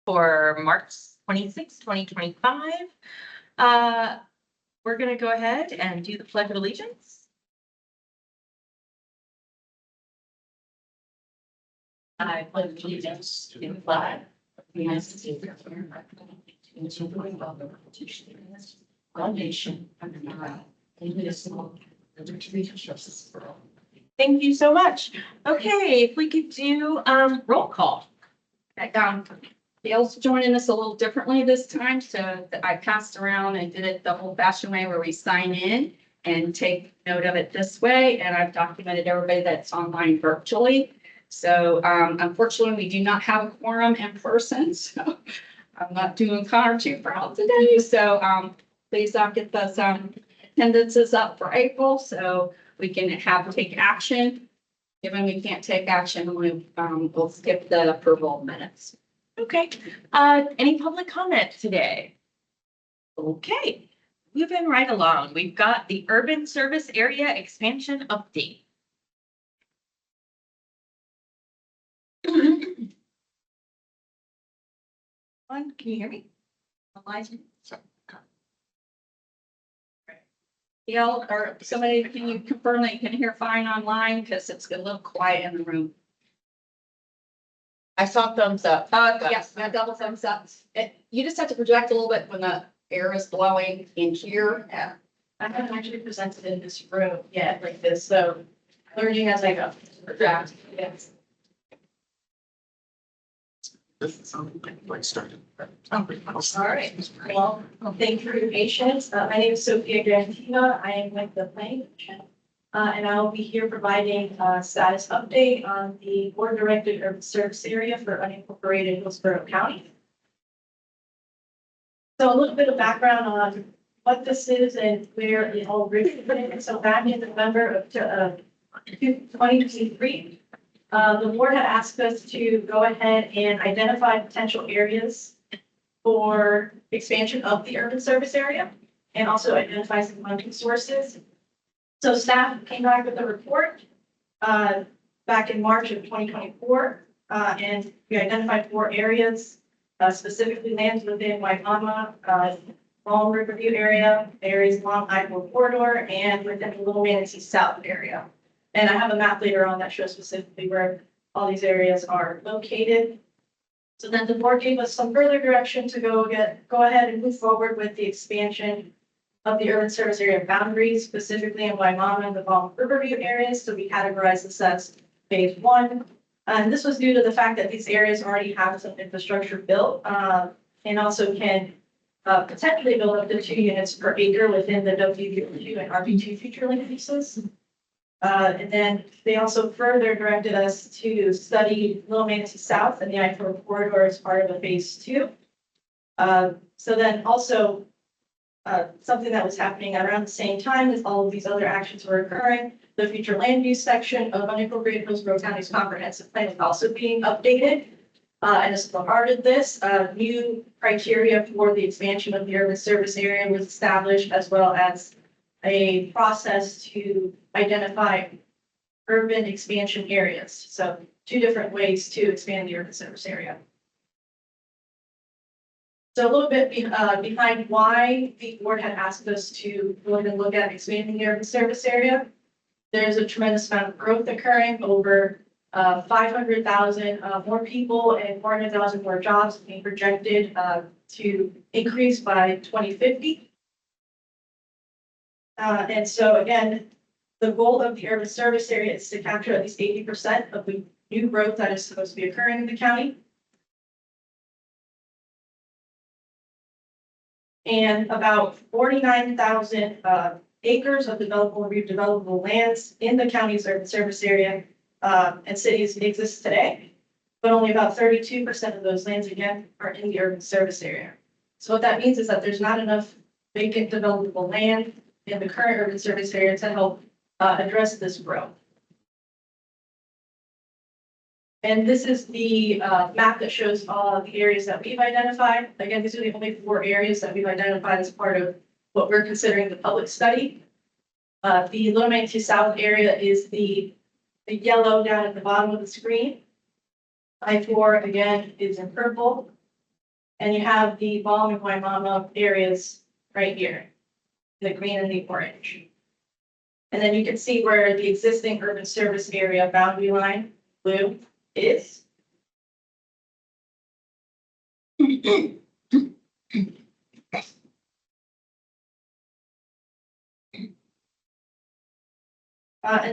for March 26, 2025. We're going to go ahead and do the Pledge of Allegiance. I pledge allegiance to the flag of the United States of America and to the republic one nation under God, indivisible, with liberty and justice for all. Thank you so much. Okay, if we could do roll call. Dale's joining us a little differently this time, so I passed around and did it the old fashioned way where we sign in and take note of it this way. And I've documented everybody that's online virtually. So unfortunately, we do not have a quorum in person, so I'm not doing Connor too proud today. So please get those attendances up for April so we can take action. Given we can't take action, we'll skip the approval of minutes. Okay, any public comment today? Okay, moving right along. We've got the urban service area expansion update. Can you hear me? Dale, or somebody, can you confirm that you can hear fine online? Because it's a little quiet in the room. I saw thumbs up. Yes, that double thumbs up. You just have to project a little bit when the air is blowing in here. Yeah, I haven't actually presented in this room yet like this, so learning as I go. Project. Yes. This is something like started. All right, well, thank you for your patience. My name is Sophia Garantiva. I am with the Planning Commission. And I will be here providing a status update on the board directed urban service area for unincorporated Hillsborough County. So a little bit of background on what this is and where it all originated. So back in November of 2023, the board had asked us to go ahead and identify potential areas for expansion of the urban service area and also identify some funding sources. So staff came back with a report back in March of 2024, and we identified 4 areas, specifically lands within Waimama, Long Riverview area, areas along I-4 corridor, and within the Little Manatee South area. And I have a map later on that shows specifically where all these areas are located. So then the board gave us some further direction to go ahead and move forward with the expansion of the urban service area boundaries, specifically in Waimama and the Long Riverview areas. So we categorize this as phase 1. And this was due to the fact that these areas already have some infrastructure built and also can potentially build up to 2 units per acre within the W2 and RB2 future link leases. And then they also further directed us to study Little Manatee South and the I-4 corridor as part of a phase 2. So then also something that was happening around the same time as all of these other actions were occurring, the future land use section of unincorporated Hillsborough County's comprehensive plan is also being updated. And as part of this, new criteria for the expansion of the urban service area was established, as well as a process to identify urban expansion areas. So 2 different ways to expand the urban service area. So a little bit behind why the board had asked us to go ahead and look at expanding the urban service area. There's a tremendous amount of growth occurring, over 500,000 more people and 400,000 more jobs being projected to increase by 2050. And so again, the goal of the urban service area is to capture at least 80% of the new growth that is supposed to be occurring in the county. And about 49,000 acres of developable and redevelopable lands in the county's urban service area and cities exist today, but only about 32% of those lands, again, are in the urban service area. So what that means is that there's not enough vacant developable land in the current urban service area to help address this growth. And this is the map that shows all of the areas that we've identified. Again, these are the only 4 areas that we've identified as part of what we're considering the public study. The Little Manatee South area is the yellow down at the bottom of the screen. I-4 again is in purple. And you have the Balm and Waimama areas right here, the green and the orange. And then you can see where the existing urban service area boundary line, blue, is. And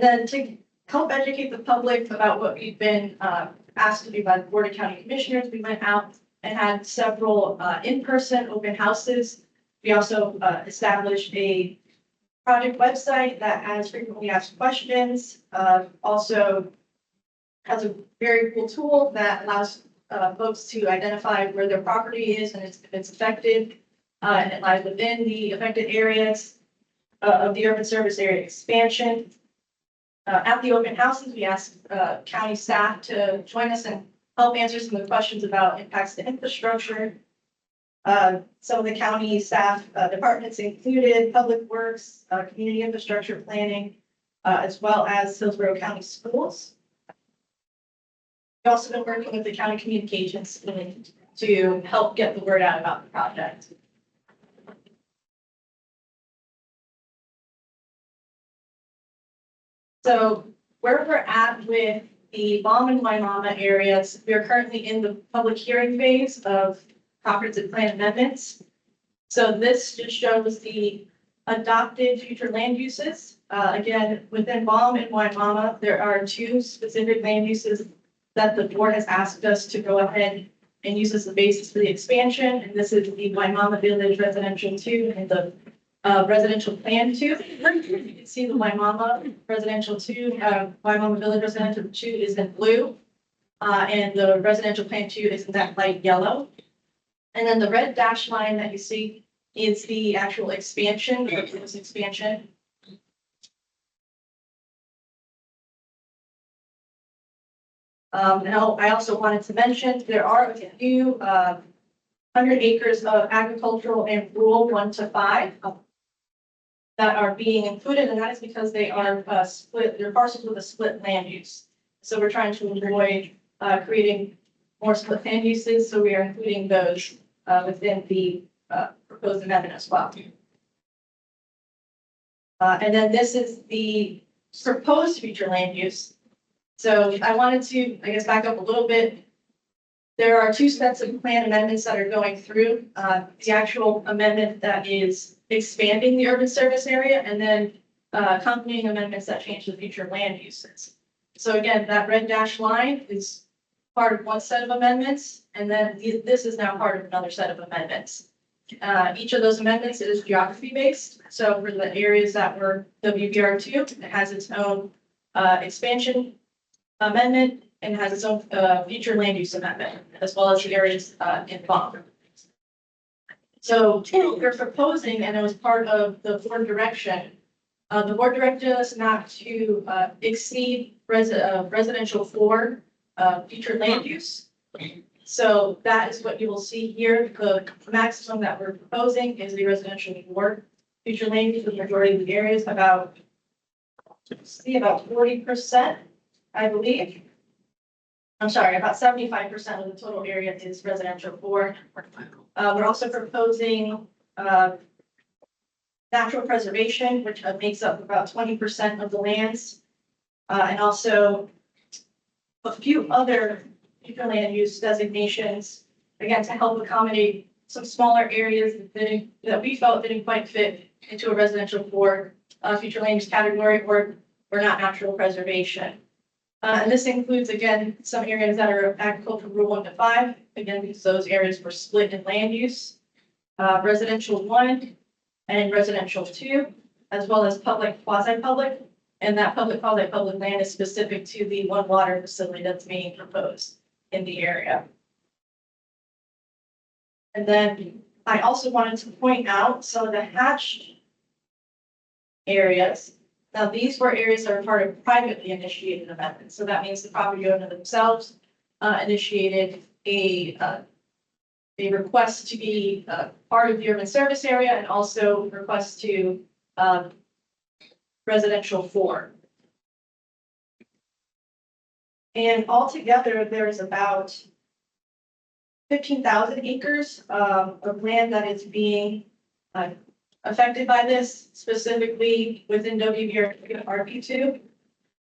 then to help educate the public about what we've been asked to do by the Board of County Commissioners, we went out and had several in-person open houses. We also established a project website that has frequently asked questions. Also has a very cool tool that allows folks to identify where their property is and if it's affected. And it lies within the affected areas of the urban service area expansion. At the open houses, we asked county staff to join us and help answer some of the questions about impacts to infrastructure. Some of the county staff departments included Public Works, Community Infrastructure Planning, as well as Hillsborough County Schools. We've also been working with the county communications team to help get the word out about the project. So where we're at with the Balm and Waimama areas, we are currently in the public hearing phase of comprehensive plan amendments. So this just shows the adopted future land uses. Again, within Balm and Waimama, there are two specific land uses that the board has asked us to go ahead and use as the basis for the expansion. And this is the Waimama Village Residential 2 and the Residential Plan 2. You can see the Waimama Residential 2, Waimama Village Residential 2 is in blue. And the Residential Plan 2 is in that light yellow. And then the red dash line that you see is the actual expansion, the proposed expansion. Now, I also wanted to mention, there are a few 100 acres of agricultural and rural 1 to 5 that are being included, and that is because they are split, they're parcels with a split land use. So we're trying to avoid creating more split land uses, so we are including those within the proposed amendment as well. And then this is the proposed future land use. So I wanted to, I guess, back up a little bit. There are two sets of plan amendments that are going through. The actual amendment that is expanding the urban service area, and then accompanying amendments that change the future land uses. So again, that red dash line is part of one set of amendments, and then this is now part of another set of amendments. Each of those amendments is geography based. So for the areas that were WBR2, it has its own expansion amendment and has its own future land use amendment, as well as the areas involved. So we're proposing, and it was part of the board direction, the board directed us not to exceed residential 4 future land use. So that is what you will see here. The maximum that we're proposing is the residential 4 future land use, the majority of the areas, about 40%, I believe. I'm sorry, about 75% of the total area is residential 4. We're also proposing natural preservation, which makes up about 20% of the lands, and also a few other future land use designations, again, to help accommodate some smaller areas that we felt didn't quite fit into a residential 4 future land use category or not natural preservation. And this includes, again, some areas that are agricultural rural 1 to 5, again, because those areas were split in land use, residential 1 and residential 2, as well as public, quasi-public. And that public, quasi-public land is specific to the one water facility that's being proposed in the area. And then I also wanted to point out some of the hatched areas. Now, these were areas that are part of privately initiated amendments. So that means the property owner themselves initiated a request to be part of the urban service area, and also request to residential 4. And altogether, there is about 15,000 acres of land that is being affected by this, specifically within WBRP2.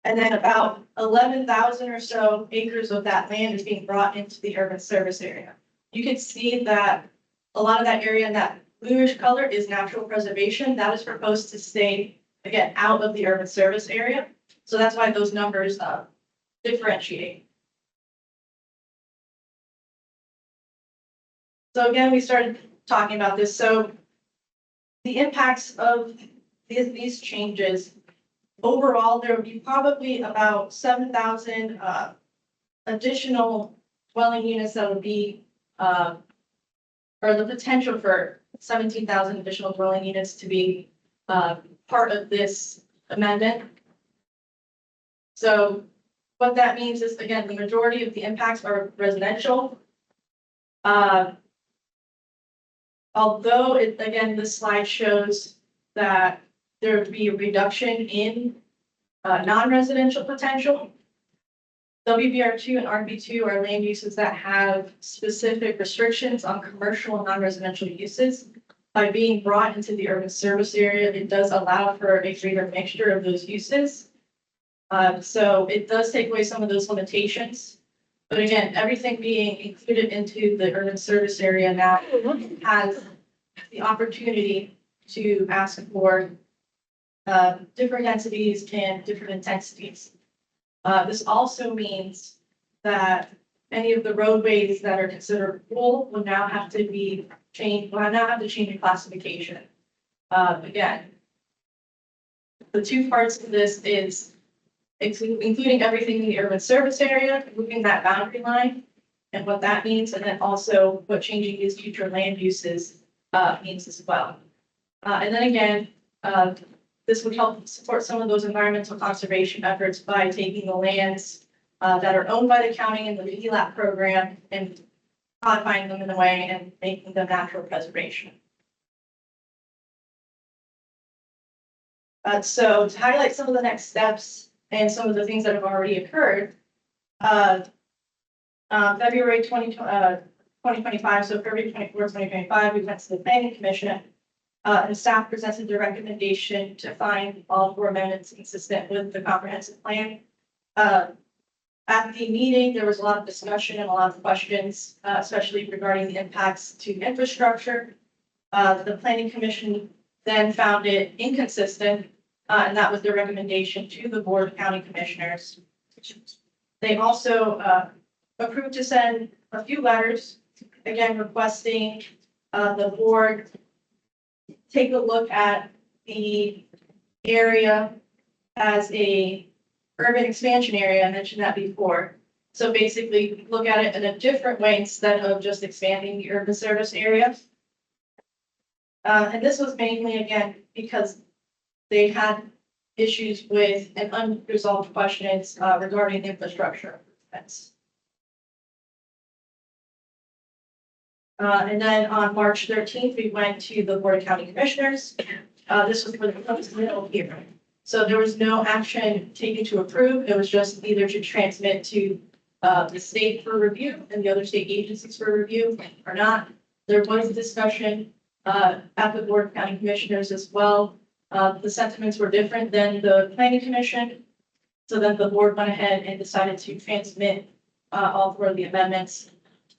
And then about 11,000 or so acres of that land is being brought into the urban service area. You can see that a lot of that area in that bluish color is natural preservation. That is proposed to stay, again, out of the urban service area. So that's why those numbers differentiate. So again, we started talking about this. So the impacts of these changes, overall, there would be probably about 7,000 additional dwelling units that would be, or the potential for 17,000 additional dwelling units to be part of this amendment. So what that means is, again, the majority of the impacts are residential. Although again, this slide shows that there would be a reduction in non-residential potential. WBR2 and RB2 are land uses that have specific restrictions on commercial and non-residential uses. By being brought into the urban service area, it does allow for a greater mixture of those uses. So it does take away some of those limitations. But again, everything being included into the urban service area now has the opportunity to ask for different densities and different intensities. This also means that any of the roadways that are considered full will now have to be changed, will now have to change the classification. Again, the two parts of this is including everything in the urban service area, moving that boundary line and what that means, and then also what changing these future land uses means as well. And then again, this would help support some of those environmental conservation efforts by taking the lands that are owned by the county in the VLAP program and codifying them in a way and making them natural preservation. So to highlight some of the next steps and some of the things that have already occurred, February 2025, so February 24, 2025, we went to the Planning Commission and staff presented the recommendation to find all 4 amendments consistent with the comprehensive plan. At the meeting, there was a lot of discussion and a lot of questions, especially regarding the impacts to infrastructure. The Planning Commission then found it inconsistent, and that was their recommendation to the Board of County Commissioners. They also approved to send a few letters, again requesting the board take a look at the area as a urban expansion area. I mentioned that before. So basically look at it in a different way instead of just expanding the urban service area. And this was mainly, again, because they had issues with and unresolved questions regarding infrastructure improvements. And then on March 13th, we went to the Board of County Commissioners. This was for the post-middle hearing. So there was no action taken to approve. It was just either to transmit to the state for review and the other state agencies for review or not. There was a discussion at the Board of County Commissioners as well. The sentiments were different than the Planning Commission. So then the board went ahead and decided to transmit all 4 of the amendments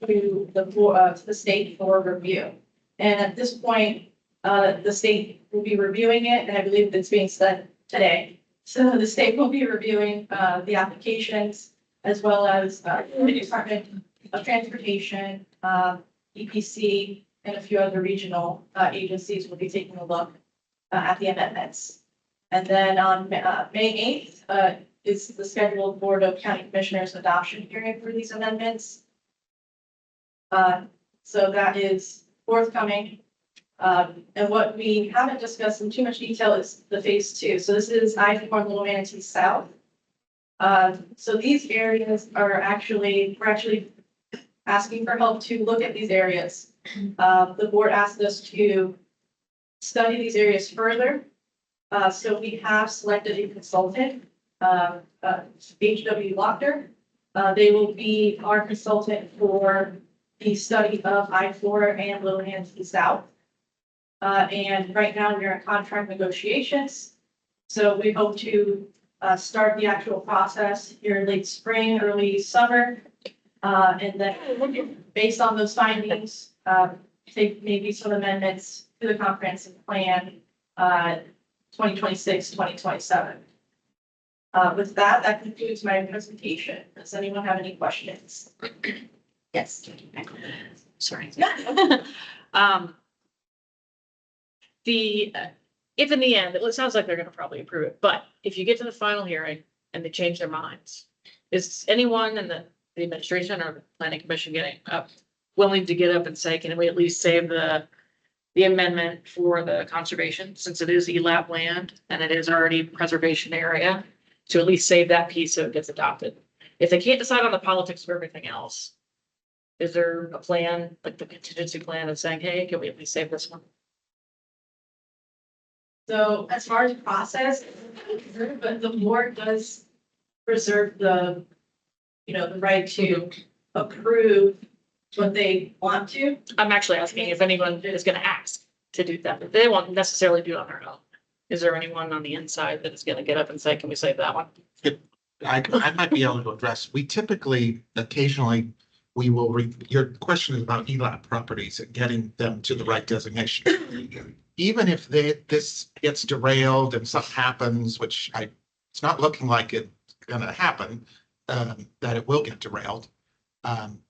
to the state for review. And at this point, the state will be reviewing it, and I believe it's being sent today. So the state will be reviewing the applications as well as the Department of Transportation, EPC, and a few other regional agencies will be taking a look at the amendments. And then on May 8th is the scheduled Board of County Commissioners adoption hearing for these amendments. So that is forthcoming. And what we haven't discussed in too much detail is the phase 2. So this is I-4 Little Manatee South. So these areas are we're actually asking for help to look at these areas. The board asked us to study these areas further. So we have selected a consultant, H.W. Lochter. They will be our consultant for the study of I-4 and Little Manatee South. And right now we're in contract negotiations. So we hope to start the actual process here in late spring, early summer. And then based on those findings, take maybe some amendments to the comprehensive plan, 2026, 2027. With that, that concludes my presentation. Does anyone have any questions? Yes. Sorry. If in the end, it sounds like they're gonna probably approve it, but if you get to the final hearing and they change their minds, is anyone in the administration or the planning commission getting up, willing to get up and say, can we at least save the amendment for the conservation, since it is ELAP land and it is already preservation area, to at least save that piece so it gets adopted? If they can't decide on the politics of everything else, is there a plan, like the contingency plan of saying, hey, can we at least save this one? So as far as process, but the board does preserve the, the right to approve what they want to. I'm actually asking if anyone is gonna ask to do that, but they won't necessarily do it on their own. Is there anyone on the inside that is gonna get up and say, can we save that one? I might be able to address, we typically, occasionally, we will, your question is about ELAP properties and getting them to the right designation. Even if this gets derailed and something happens, which it's not looking like it's gonna happen, that it will get derailed.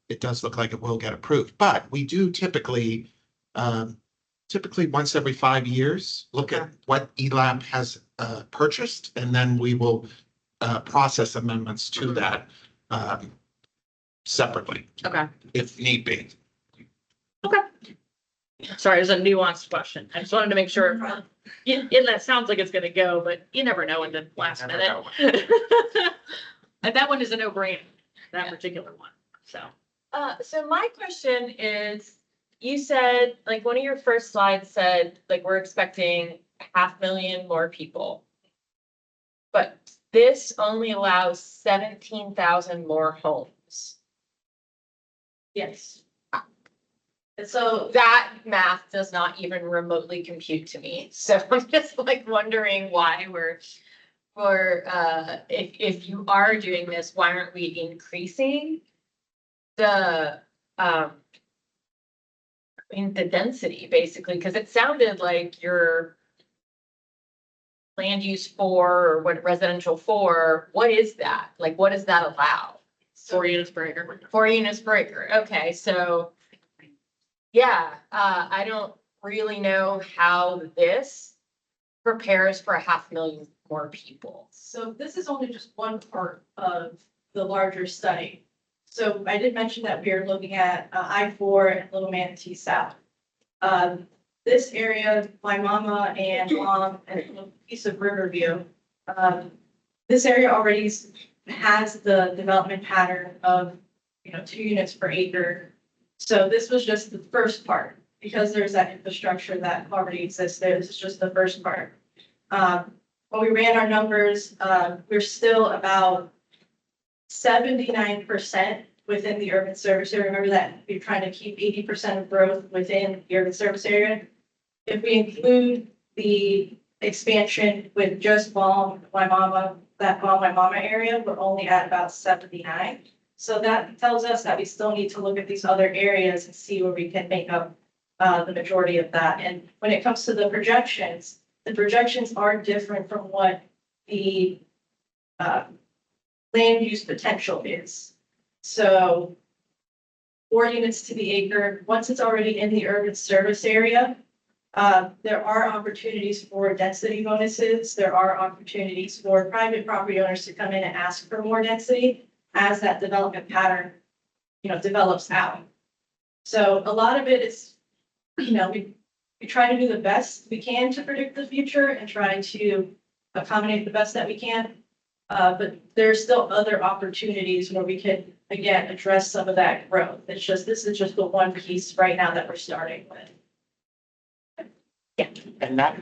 It does look like it will get approved, but we do typically once every 5 years, look at what ELAP has purchased, and then we will process amendments to that separately, Okay, if need be. sorry, it's a nuanced question. I just wanted to make sure. That sounds like it's gonna go, but you never know in the last Never minute. And that one is a no-brainer, that particular one, so. So my question is, you said, like, one of your first slides said, like, we're expecting 500,000 more people. But this only allows 17,000 more homes. Yes. And so That math does not even remotely compute to me. So I'm just like wondering why if you are doing this, why aren't we increasing the the density, basically, because it sounded like your land use or what residential for, what is that? Like, what does that allow? 4 units per acre. 4 units per acre. Okay, so yeah, I don't really know how this prepares for 500,000 more people. So this is only just one part of the larger study. So I did mention that we are looking at I-4 and Little Manatee South. This area, my mama and mom and a little piece of Riverview, this area already has the development pattern of, 2 units per acre. So this was just the first part, because there's that infrastructure that already exists there. This is just the first part. When we ran our numbers, we're still about 79% within the urban service area. Remember that we're trying to keep 80% of growth within the urban service area. If we include the expansion with just Balm, my mama area, we're only at about 79. So that tells us that we still need to look at these other areas and see where we can make up the majority of that. And when it comes to the projections are different from what the land use potential is. So 4 units to the acre, once it's already in the urban service area, there are opportunities for density bonuses. There are opportunities for private property owners to come in and ask for more density as that development pattern, develops out. So a lot of it is, we try to do the best we can to predict the future and try to accommodate the best that we can. But there's still other opportunities where we can, again, address some of that growth. This is just the one piece right now that we're starting with. And that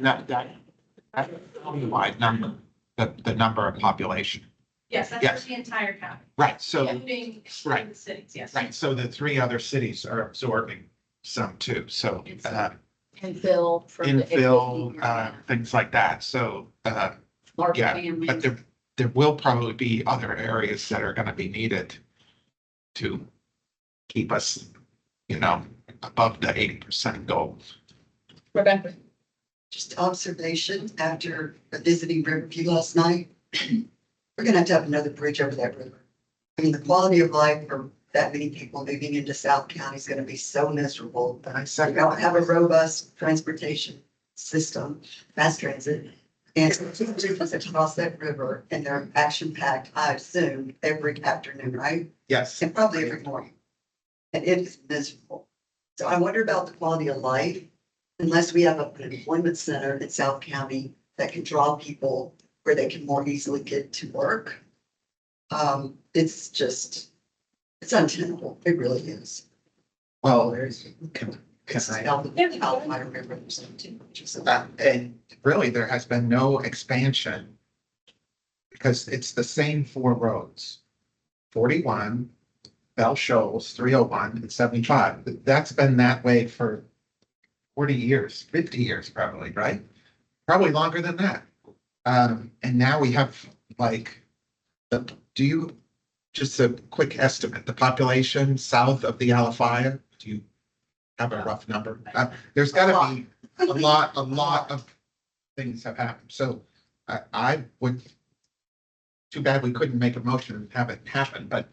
wide number, the number of population. Yes, that's Yeah. for the entire county, Right, so, including Right. the cities, yes. right, so the three other cities are absorbing some too, so, Infill from the infill, existing area. things like that, so, Large yeah, families. but there will probably be other areas that are gonna be needed to keep us, above the 80% goal. Rebecca? Just observation after visiting Riverview last night. We're gonna have to have another bridge over that river. I mean, the quality of life for that many people moving into South County is gonna be so miserable. And I We said, don't have a robust transportation system, mass transit. And to cross that river and they're action packed, I assume, every afternoon, right? yes, And probably every morning. And it is miserable. So I wonder about the quality of life, unless we have an employment center in South County that can draw people where they can more easily get to work. It's untenable. It really is. well, There's. can It's I? out my river or something. And really, there has been no expansion. Because it's the same four roads. 41, Bell Shoals, 301, and 75. That's been that way for 40 years, 50 years probably, right? Probably longer than that. And now we have like, just a quick estimate, the population south of the Alafaya, do you have a rough number? There's gotta be a lot of things have happened. So I would, too bad we couldn't make a motion and have it happen, but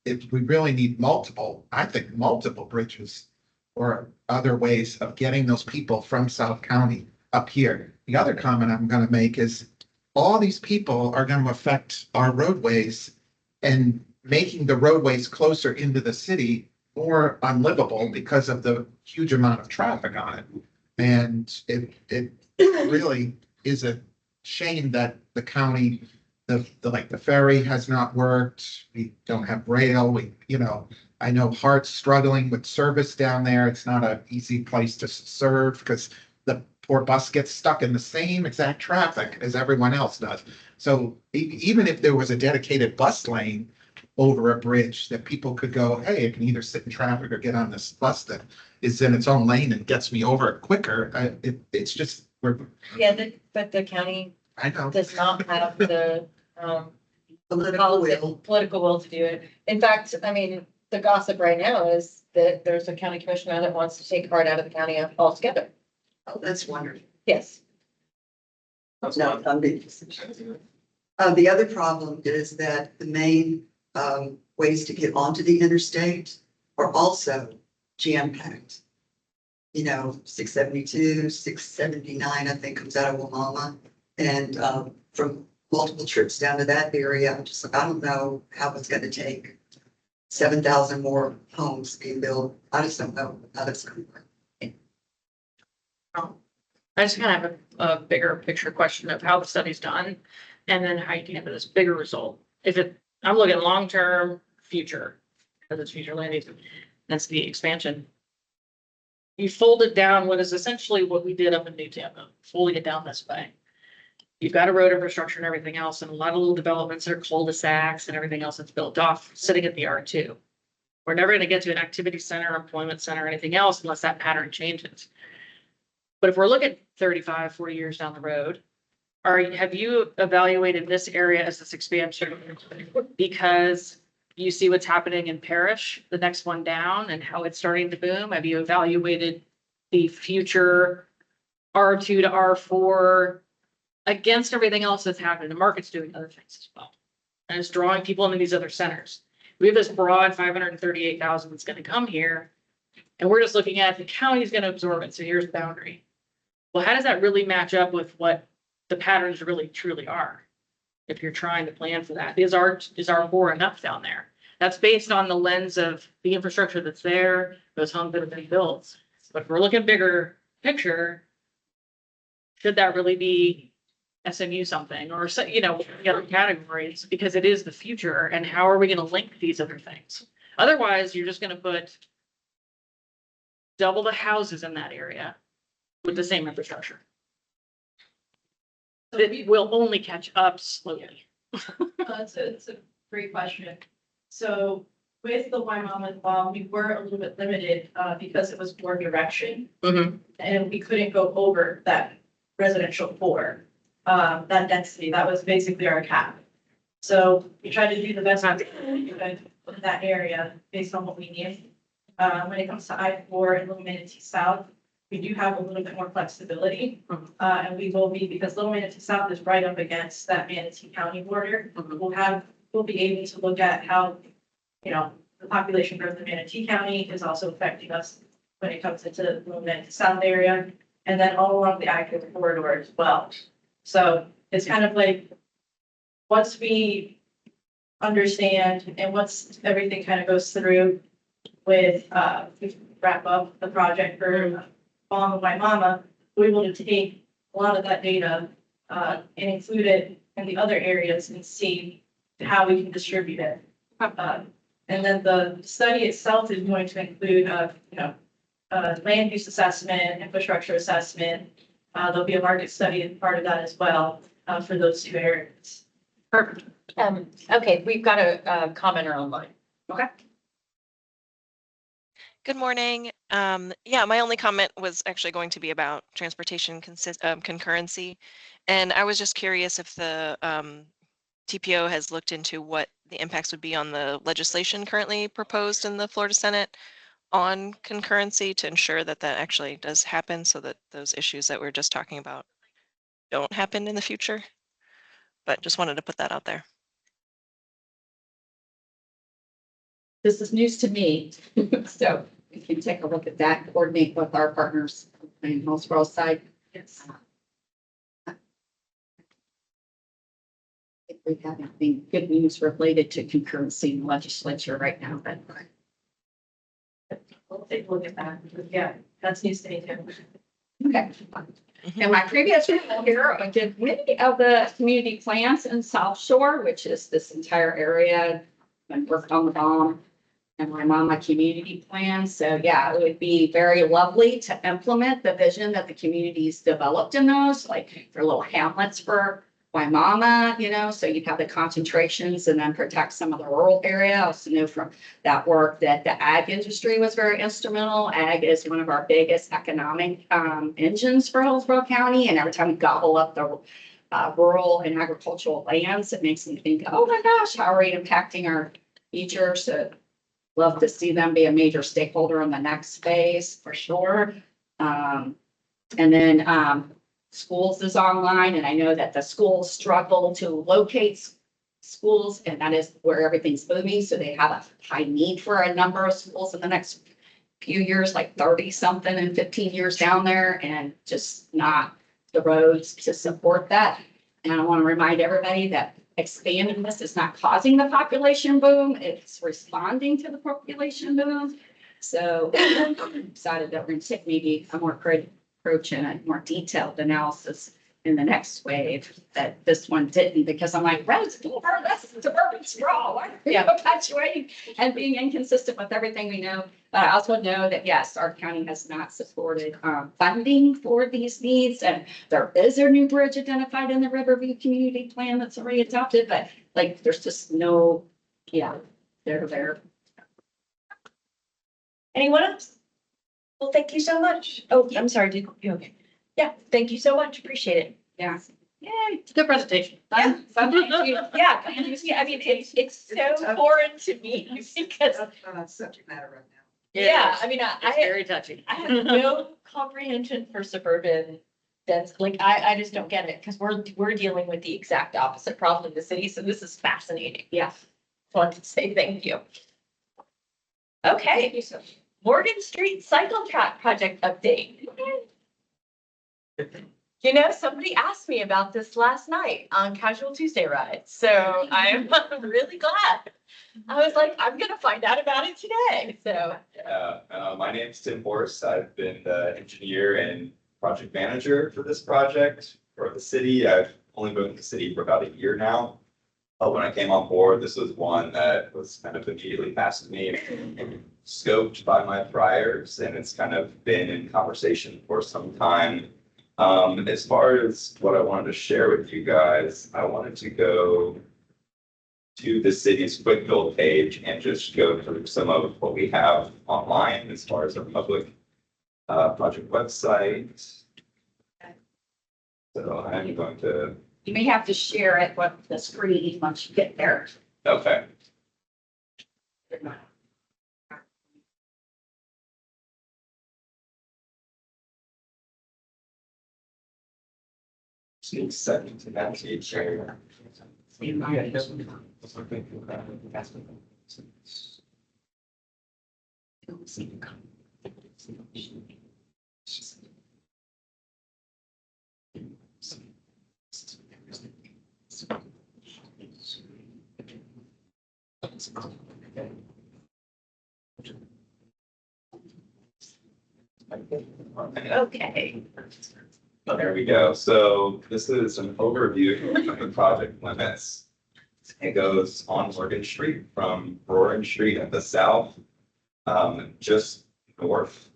if we really need multiple, I think multiple bridges or other ways of getting those people from South County up here. The other comment I'm gonna make is all these people are gonna affect our roadways and making the roadways closer into the city more unlivable because of the huge amount of traffic on it. And it really is a shame that the county, the ferry has not worked. We don't have rail. I know Hart's struggling with service down there. It's not an easy place to serve because the poor bus gets stuck in the same exact traffic as everyone else does. So even if there was a dedicated bus lane over a bridge that people could go, hey, I can either sit in traffic or get on this bus that is in its own lane and gets me over it quicker. It's just, Yeah, but the county I know. does not have the, Political will. political will to do it. In fact, I mean, the gossip right now is that there's a county commissioner that wants to take Hart out of the county altogether. Oh, that's wonderful. Yes. No, I'm being facetious. The other problem is that the main ways to get onto the interstate are also jam-packed. 672, 679, I think comes out of Wamama. And from multiple trips down to that area, I don't know how it's gonna take 7,000 more homes being built. I just don't know how that's gonna work. I just kind of have a bigger picture question of how the study's done and then how you can have this bigger result. I'm looking long-term future, because it's future land use, that's the expansion. You folded down what is essentially what we did up in Newtown, folding it down this way. You've got a road infrastructure and everything else, and a lot of little developments that are cul-de-sacs and everything else that's built off, sitting at the R2. We're never gonna get to an activity center, employment center, or anything else unless that pattern changes. But if we're looking 35, 40 years down the road, have you evaluated this area as this expansion? Because you see what's happening in Parish, the next one down, and how it's starting to boom? Have you evaluated the future R2 to R4 against everything else that's happening? The market's doing other things as well. And it's drawing people into these other centers. We have this broad 538,000 that's gonna come here. And we're just looking at the county's gonna absorb it. So here's the boundary. Well, how does that really match up with what the patterns really truly are? If you're trying to plan for that, is R4 enough down there? That's based on the lens of the infrastructure that's there, those homes that have been built. But if we're looking bigger picture, should that really be SMU something or, the other categories? Because it is the future, and how are we gonna link these other things? Otherwise, you're just gonna put double the houses in that area with the same infrastructure. It will only catch up slowly. It's a great question. So with the Waimama law, we were a little bit limited, because it was more direction. Mhm. And we couldn't go over that residential four, that density, that was basically our cap. So we tried to do the best we could in that area based on what we need. When it comes to I-4 and Little Manatee South, we do have a little bit more flexibility. And we will be, because Little Manatee South is right up against that Manatee County border. We'll be able to look at how, the population growth in Manatee County is also affecting us when it comes into the Little Manatee South area, and then all along the I-4 corridor as well. So it's kind of like, once we understand and once everything kind of goes through with, we wrap up the project for Mama by Mama, we're able to take a lot of that data, and include it in the other areas and see how we can distribute it. And then the study itself is going to include, land use assessment, infrastructure assessment. There'll be a market study as part of that as well, for those two areas. Perfect. Okay, we've got a commenter online. Okay. Good morning. Yeah, my only comment was actually going to be about transportation concurrency. And I was just curious if the TPO has looked into what the impacts would be on the legislation currently proposed in the Florida Senate on concurrency to ensure that that actually does happen so that those issues that we were just talking about don't happen in the future. But just wanted to put that out there. This is news to me, so we can take a look at that, coordinate with our partners in Hillsborough side. Yes. If we have anything good news related to concurrency in the legislature right now, but We'll take a look at that. Yeah, that's news to me too. okay. In my previous role here, I did many of the community plans in South Shore, which is this entire area, and worked on the bomb and my mama community plan. So yeah, it would be very lovely to implement the vision that the communities developed in those, like their little hamlets for Waimama, so you'd have the concentrations and then protect some of the rural area. I also know from that work that the ag industry was very instrumental. Ag is one of our biggest economic engines for Hillsborough County. And every time we gobble up the rural and agricultural lands, it makes me think, oh my gosh, how are we impacting our future? So love to see them be a major stakeholder in the next phase for sure. And then schools is online, and I know that the schools struggle to locate schools, and that is where everything's moving. So they have a high need for a number of schools in the next few years, like 30 something and 15 years down there, and just not the roads to support that. And I want to remind everybody that expanding this is not causing the population boom, it's responding to the population boom. So I'm excited that we're going to take maybe a more creative approach and a more detailed analysis in the next wave that this one didn't, because I'm like, that's suburban sprawl. Why are we perpetuating and being inconsistent with everything we know? But I also know that, yes, our county has not supported funding for these needs. And there is a new bridge identified in the Riverview Community Plan that's already adopted, but like, there's just no, they're there. Anyone else? Well, thank you so much. Oh, I'm sorry, did you, okay. Yeah, thank you so much, appreciate it. Yeah. Yay, good presentation. Yeah, I mean, it's so foreign to me because, Subject matter right now. yeah, I mean, It's very touchy. I have no comprehension for suburban dense, like, I just don't get it, because we're dealing with the exact opposite problem in the city, so this is fascinating. Yeah. Wanted to say thank you. Okay, Morgan Street Cycle Track Project update. Somebody asked me about this last night on Casual Tuesday Ride, so I'm really glad. I was like, I'm gonna find out about it today, so. Yeah, my name's Tim Horst. I've been the engineer and project manager for this project for the city. I've only been with the city for about a year now. When I came on board, this was one that was kind of immediately passed to me and scoped by my priors, and it's kind of been in conversation for some time. As far as what I wanted to share with you guys, I wanted to go to the city's quick build page and just go through some of what we have online as far as our public project website. So I'm going to, You may have to share it with the screen once you get there. okay. Second to that share. Okay. There we go. So this is an overview of the project limits. It goes on Morgan Street from Roaring Street at the south, just north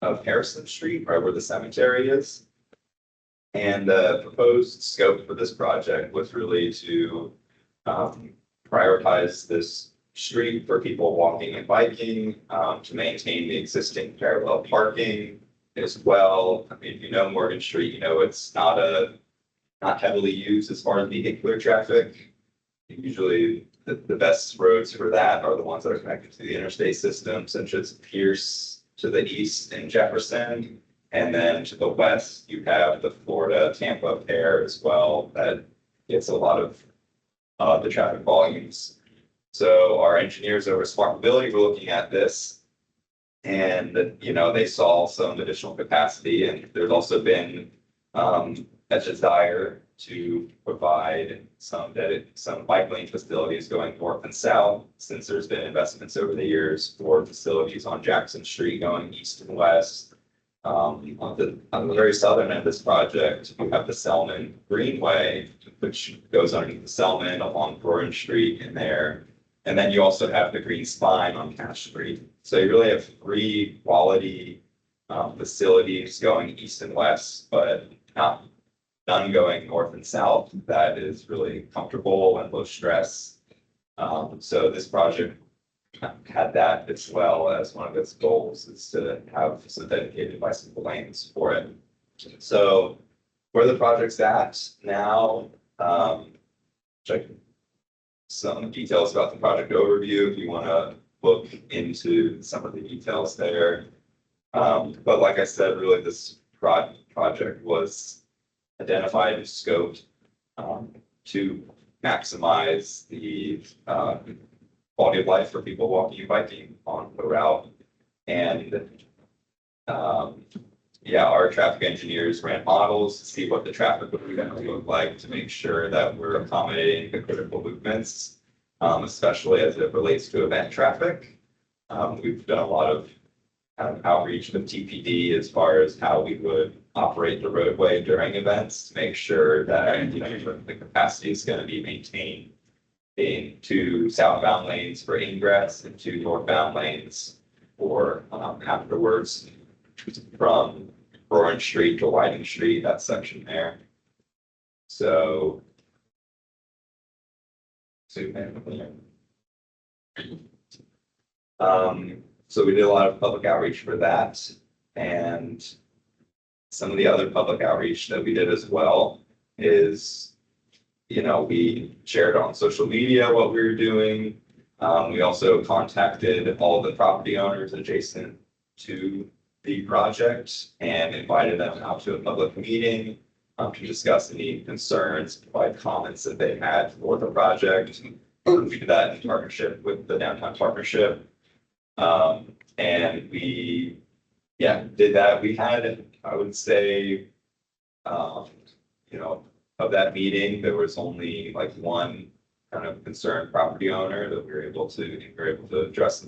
of Harrison Street, right where the cemetery is. And the proposed scope for this project was really to prioritize this street for people walking and biking, to maintain the existing parallel parking as well. I mean, if you know Morgan Street, you know it's not heavily used as far as vehicular traffic. Usually the best roads for that are the ones that are connected to the interstate system, such as Pierce to the east and Jefferson. And then to the west, you have the Florida Tampa pair as well that gets a lot of the traffic volumes. So our engineers over Smart Mobility were looking at this, and you know they saw some additional capacity, and there's also been a desire to provide some bike lane facilities going north and south, since there's been investments over the years for facilities on Jackson Street going east and west. On the very southern end of this project, you have the Selman Greenway, which goes underneath the Selman along Roaring Street in there. And then you also have the Green Spine on Cash Street. So you really have three quality facilities going east and west, but none going north and south. That is really comfortable and low stress. So this project had that as well as one of its goals, is to have some dedicated bicycle lanes for it. So where the project's at now, check some details about the project overview if you want to look into some of the details there. But like I said, really this project was identified and scoped to maximize the quality of life for people walking and biking on the route. And yeah, our traffic engineers ran models to see what the traffic would look like to make sure that we're accommodating the critical movements, especially as it relates to event traffic. We've done a lot of outreach with TPD as far as how we would operate the roadway during events to make sure that the capacity is going to be maintained in 2 southbound lanes for ingress and 2 northbound lanes for afterwards from Roaring Street to Whiting Street, that section there. So so we did a lot of public outreach for that, and some of the other public outreach that we did as well is, we shared on social media what we were doing. We also contacted all the property owners adjacent to the project and invited them out to a public meeting to discuss any concerns, provide comments that they had for the project. We did that in partnership with the Downtown Partnership. And we, did that. We had, I would say, of that meeting, there was only like one kind of concerned property owner that we were able to address,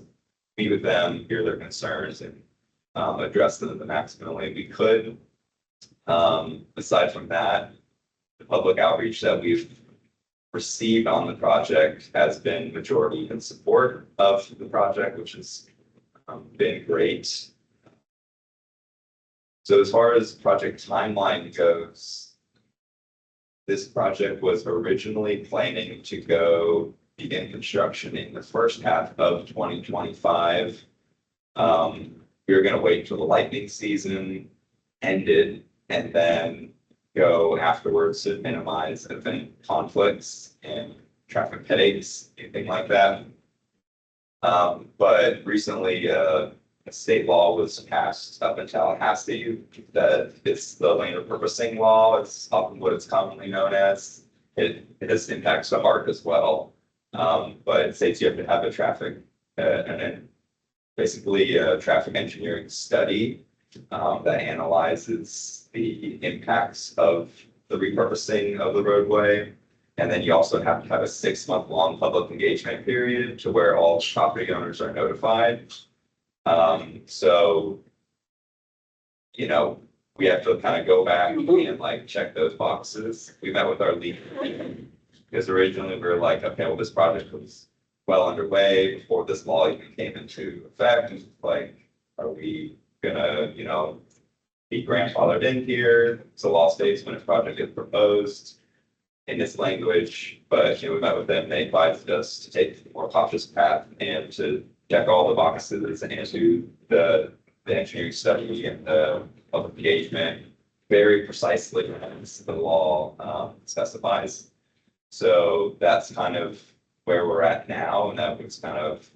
meet with them, hear their concerns, and address them in the maximum way we could. Aside from that, the public outreach that we've received on the project has been majority in support of the project, which has been great. So as far as project timeline goes, this project was originally planning to go begin construction in the first half of 2025. We were gonna wait until the lightning season ended and then go afterwards to minimize event conflicts and traffic headaches, anything like that. But recently, a state law was passed up in Tallahassee that it's the lane repurposing law. It's often what it's commonly known as. It has impacts the heart as well. But it states you have to have a traffic, and then basically a traffic engineering study that analyzes the impacts of the repurposing of the roadway. And then you also have to have a 6-month-long public engagement period to where all property owners are notified. So, you know, we have to kind of go back and like check those boxes. We met with our lead team because originally we were like, okay, well, this project was well underway before this law even came into effect. Like, are we gonna, you know, be grandfathered in here? So law states when a project is proposed in this language, but you know, we met with them, they advised us to take the more cautious path and to check all the boxes and do the engineering study and the public engagement very precisely as the law specifies. So that's kind of where we're at now, and that was kind of,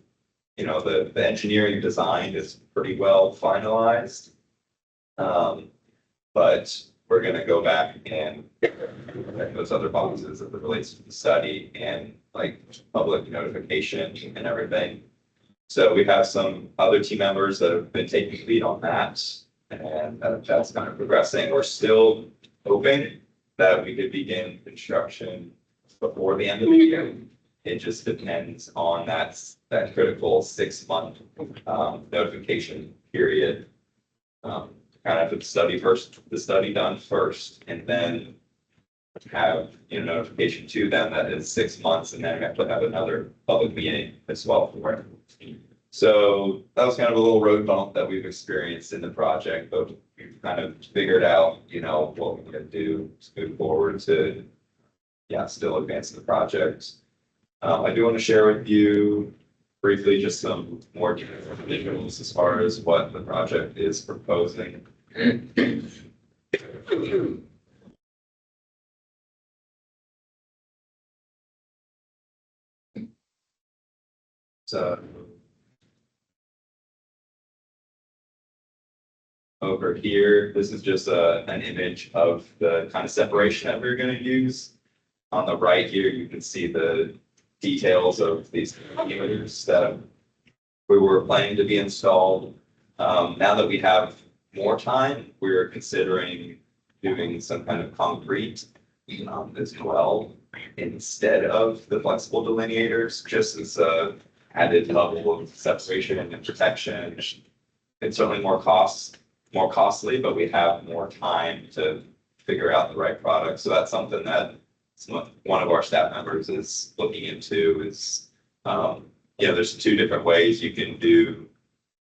you know, the engineering design is pretty well finalized. But we're gonna go back and check those other boxes as it relates to the study and like public notification and everything. So we have some other team members that have been taking lead on that, and that's kind of progressing. We're still hoping that we could begin construction before the end of the year. It just depends on that critical 6-month notification period. Kind of the study done first, and then have, you know, notification to them that is 6 months, and then we have to have another public meeting as well for it. So that was kind of a little road bump that we've experienced in the project, but we've kind of figured out, you know, what we're gonna do to move forward to, yeah, still advance the project. I do want to share with you briefly just some more visuals as far as what the project is proposing. So over here, this is just an image of the kind of separation that we're going to use. On the right here, you can see the details of these meters that we were planning to be installed. Now that we have more time, we're considering doing some kind of concrete as well instead of the flexible delineators, just as a added level of separation and protection. It's certainly more costly, but we have more time to figure out the right product. So that's something that one of our staff members is looking into is, you know, there's 2 different ways you can do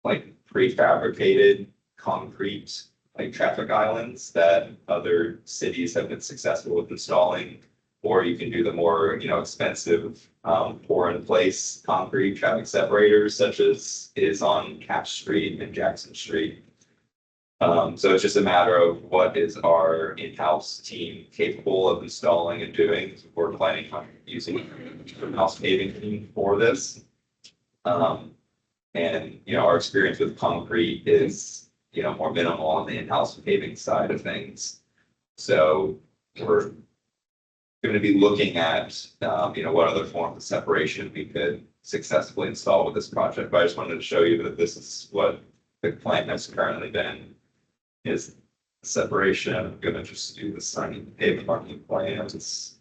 like prefabricated concrete, like traffic islands that other cities have been successful with installing, or you can do the more, you know, expensive pour in place concrete traffic separators, such as is on Cap Street and Jackson Street. So it's just a matter of what is our in-house team capable of installing and doing. We're planning on using in-house paving team for this. And, you know, our experience with concrete is, you know, more minimal on the in-house paving side of things. So we're going to be looking at, you know, what other forms of separation we could successfully install with this project. But I just wanted to show you that this is what the plan has currently been, is separation. I'm going to just do the sign pavement marking plans.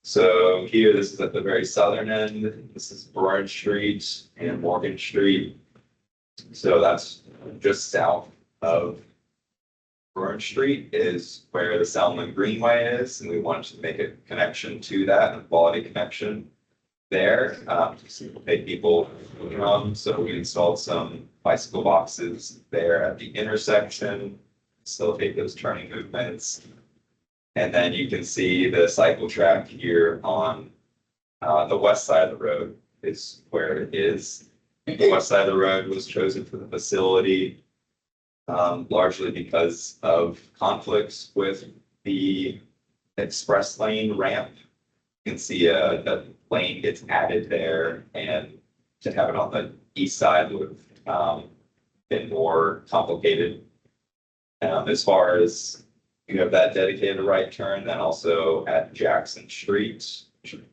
So here, this is at the very southern end. This is Orange Street and Morgan Street. So that's just south of Orange Street is where the Selman Greenway is, and we wanted to make a connection to that, a quality connection there. To take people, so we installed some bicycle boxes there at the intersection, facilitate those turning movements. And then you can see the cycle track here on The west side of the road is where it is. The west side of the road was chosen for the facility, largely because of conflicts with the express lane ramp. You can see a lane gets added there, and to have it on the east side would have been more complicated. As far as you have that dedicated right turn, then also at Jackson Street,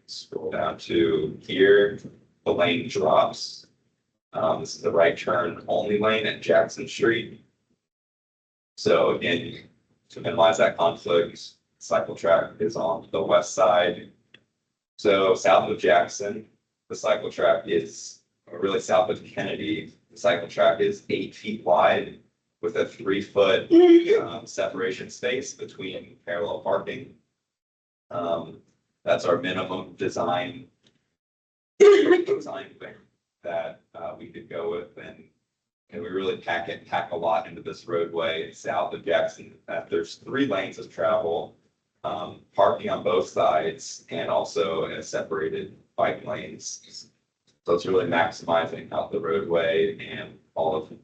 scroll down to here, the lane drops. This is the right turn only lane at Jackson Street. So again, to minimize that conflict, cycle track is on the west side. So south of Jackson, the cycle track is, or really south of Kennedy, the cycle track is 8 feet wide with a 3-foot separation space between parallel parking. That's our minimum design thing that we could go with, and we really pack a lot into this roadway south of Jackson. There's 3 lanes of travel, parking on both sides, and also separated bike lanes. So it's really maximizing out the roadway and all of them.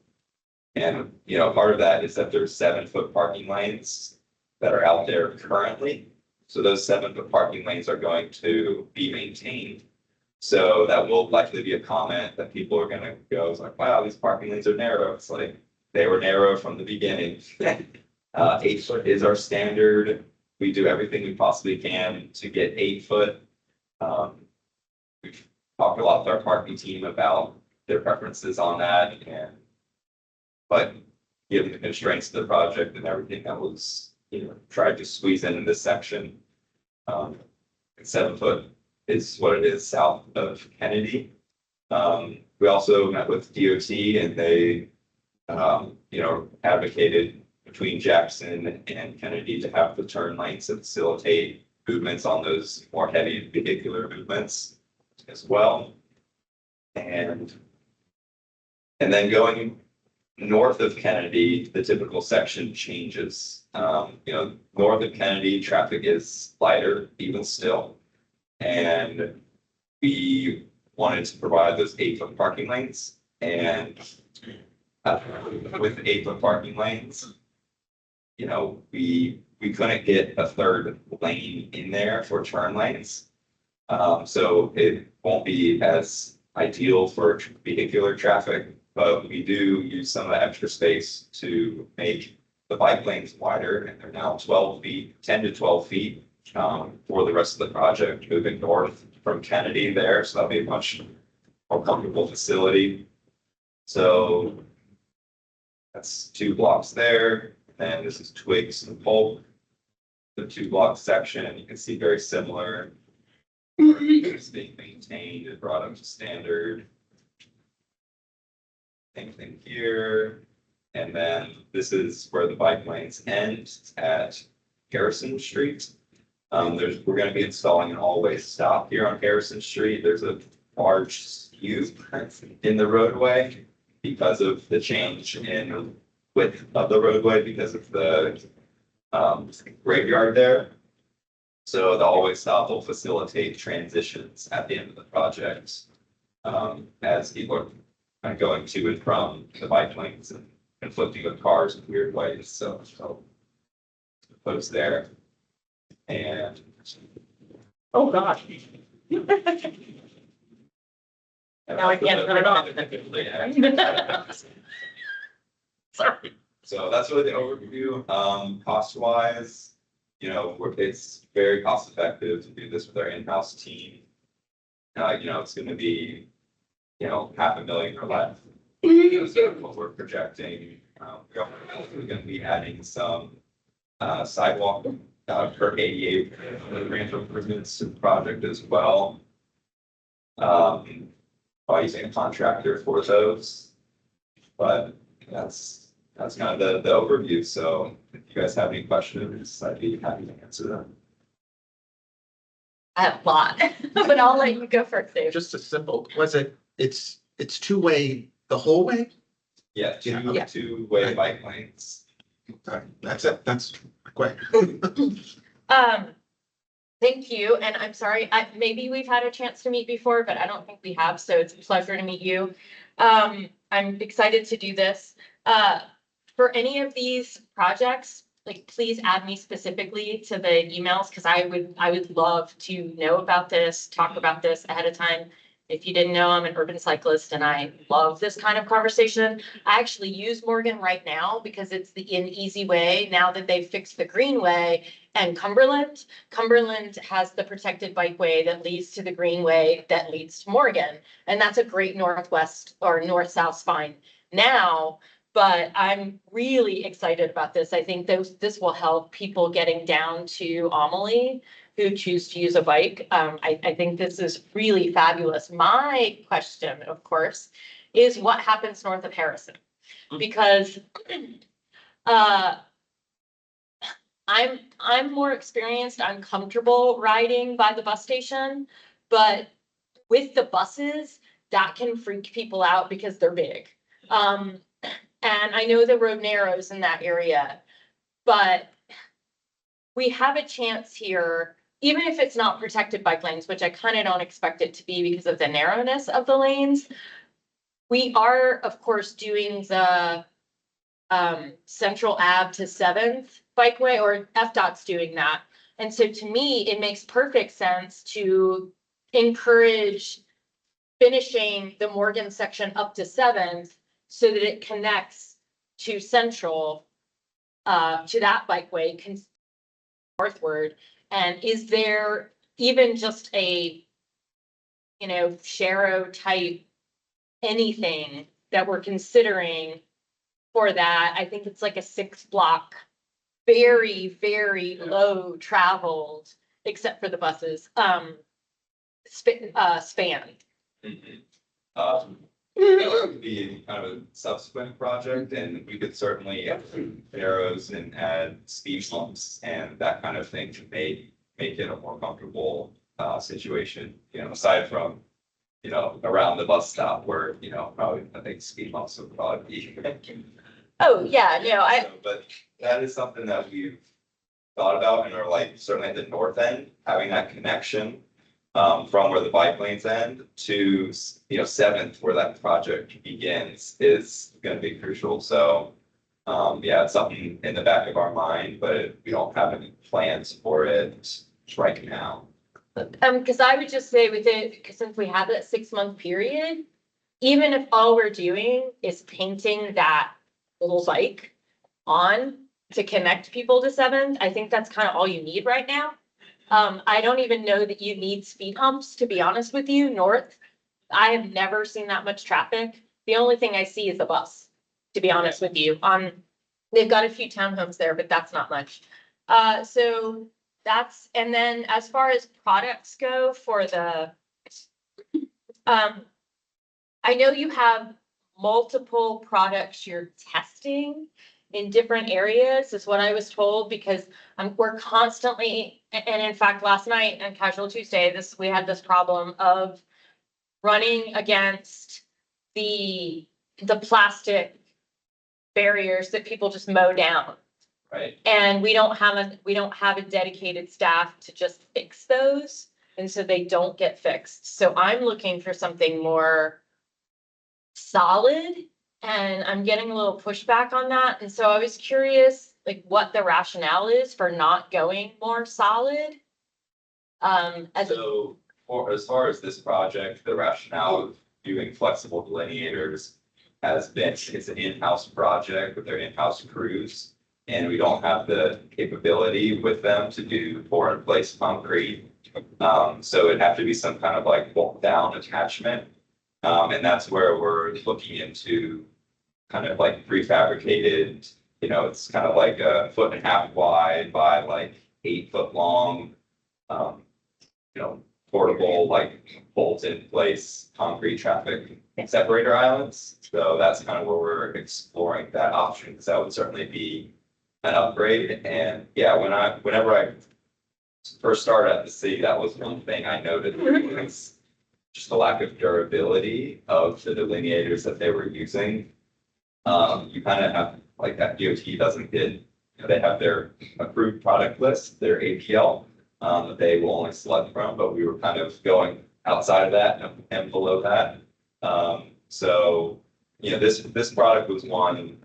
And, you know, part of that is that there's 7-foot parking lanes that are out there currently. So those 7-foot parking lanes are going to be maintained. So that will likely be a comment that people are gonna go, it's like, wow, these parking lanes are narrow. It's like, they were narrow from the beginning. 8 foot is our standard. We do everything we possibly can to get 8 foot. We've talked a lot with our parking team about their preferences on that, but given the constraints of the project and everything that was, you know, tried to squeeze in this section, 7 foot is what it is south of Kennedy. We also met with DOT, and they, you know, advocated between Jackson and Kennedy to have the turn lanes to facilitate movements on those more heavy vehicular movements as well. And then going north of Kennedy, the typical section changes. You know, north of Kennedy, traffic is lighter even still. And we wanted to provide those 8-foot parking lanes, and with 8-foot parking lanes, you know, we couldn't get a 3rd lane in there for turn lanes. So it won't be as ideal for vehicular traffic, but we do use some of the extra space to make the bike lanes wider, and they're now 12 feet, 10 to 12 feet. For the rest of the project, moving north from Kennedy there, so that'll be a much more comfortable facility. So that's 2 blocks there, and this is Twigs and Polk. The 2-block section, you can see very similar. It's being maintained and brought up to standard. Same thing here, and then this is where the bike lanes end at Harrison Street. We're going to be installing an all-way stop here on Harrison Street. There's a large skew in the roadway because of the change in width of the roadway because of the graveyard there. So the all-way stop will facilitate transitions at the end of the project as people are kind of going to and from the bike lanes and conflicting with cars in weird ways. So post there. And Oh, gosh. Now I can't turn it off. Sorry. So that's really the overview. Cost wise, you know, it's very cost effective to do this with our in-house team. You know, it's going to be, you know, $500,000 or less. So what we're projecting, we're going to be adding some sidewalk for ADA ramp improvements to the project as well. By using a contractor for those, but that's kind of the overview. So if you guys have any questions, I'd be happy to answer them. I have a lot, but I'll let you go first, Dave. Just a simple, it's 2-way the whole way? Yeah, Yeah. two-way bike lanes. Okay, that's it, that's quick. Thank you, and I'm sorry, maybe we've had a chance to meet before, but I don't think we have, so it's a pleasure to meet you. I'm excited to do this. For any of these projects, like, please add me specifically to the emails, because I would love to know about this, talk about this ahead of time. If you didn't know, I'm an urban cyclist and I love this kind of conversation. I actually use Morgan right now because it's an easy way, now that they've fixed the Greenway and Cumberland. Cumberland has the protected bikeway that leads to the Greenway that leads to Morgan. And that's a great northwest or north-south spine now. But I'm really excited about this. I think this will help people getting down to Amelie who choose to use a bike. I think this is really fabulous. My question, of course, is what happens north of Harrison? Because I'm more experienced, I'm comfortable riding by the bus station, but with the buses, that can freak people out because they're big. And I know the road narrows in that area, but we have a chance here, even if it's not protected bike lanes, which I kind of don't expect it to be because of the narrowness of the lanes. We are, of course, doing the Central Ave to 7th bikeway, or FDOT's doing that. And so to me, it makes perfect sense to encourage finishing the Morgan section up to 7th so that it connects to Central, to that bikeway northward. And is there even just a, Sharo type anything that we're considering for that? I think it's like a 6-block, very, very low traveled, except for the buses, span. That would be kind of a subsequent project, and we could certainly add arrows and add speed bumps and that kind of thing to make it a more comfortable situation, aside from, around the bus stop where, probably I think speed bumps would probably be. Oh, yeah, no, But that is something that we've thought about and are like certainly at the north end, having that connection from where the bike lanes end to, 7th, where that project begins, is going to be crucial. So, yeah, it's something in the back of our mind, but we don't have any plans for it right now. because I would just say with it, because since we have that 6-month period, even if all we're doing is painting that little bike on to connect people to 7th, I think that's kind of all you need right now. I don't even know that you need speed humps, to be honest with you, north. I have never seen that much traffic. The only thing I see is a bus, to be honest with you. They've got a few townhomes there, but that's not much. So that's, and then as far as products go for the, I know you have multiple products you're testing in different areas, is what I was told, because we're constantly, and in fact, last night on Casual Tuesday, we had this problem of running against the plastic barriers that people just mow down. Right. And we don't have a dedicated staff to just fix those, and so they don't get fixed. So I'm looking for something more solid, and I'm getting a little pushback on that. And so I was curious, like, what the rationale is for not going more solid. As far as this project, the rationale of doing flexible delineators has been, it's an in-house project with their in-house crews. And we don't have the capability with them to do pour in place concrete. So it'd have to be some kind of like bolt down attachment. And that's where we're looking into kind of like prefabricated, it's kind of like 1.5 feet wide by like 8 foot long, portable, like bolt in place concrete traffic separator islands. So that's kind of where we're exploring that option, because that would certainly be an upgrade. And yeah, whenever I first started at the city, that was one thing I noted was just the lack of durability of the delineators that they were using. You kind of have, like, that DOT doesn't get, they have their approved product list, their APL, that they will only select from, but we were kind of going outside of that and below that. So, you know, this product was one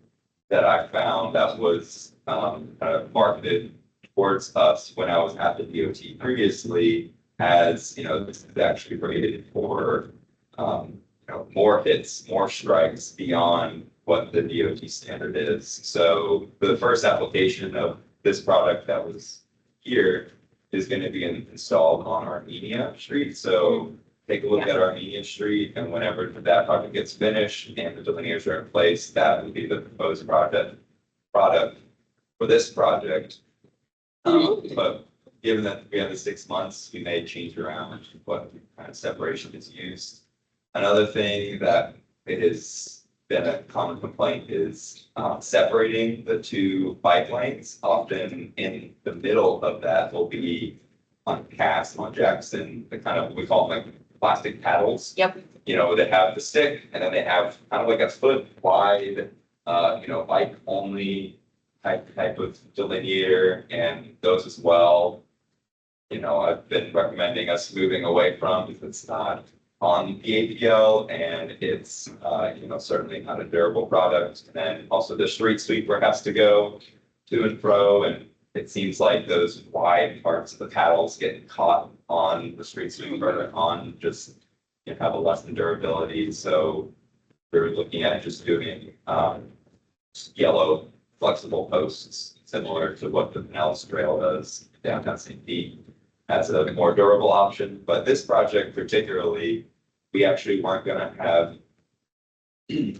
that I found that was, kind of marketed towards us when I was at the DOT previously as, you know, this is actually rated for, you know, more hits, more strikes beyond what the DOT standard is. So for the first application of this product that was here is going to be installed on Armenia Street. So take a look at Armenia Street, and whenever that project gets finished and the delineators are in place, that would be the proposed product for this project. But given that we have the 6 months, we may change around what kind of separation is used. Another thing that it has been a common complaint is separating the two bike lanes. Often in the middle of that will be on Cass, on Jackson, the kind of, we call them like plastic paddles. Yep. You know, they have the stick and then they have kind of like a foot wide, you know, bike only type of delineator, and those as well. You know, I've been recommending us moving away from because it's not on the APL and it's, you know, certainly not a durable product. And then also the street sweeper has to go to and fro, and it seems like those wide parts of the paddles get caught on the street sweeper on just, you know, have a less than durability. So we're looking at just doing yellow flexible posts similar to what the Pinellas Trail does downtown St. Pete as a more durable option. But this project particularly, we actually weren't gonna have any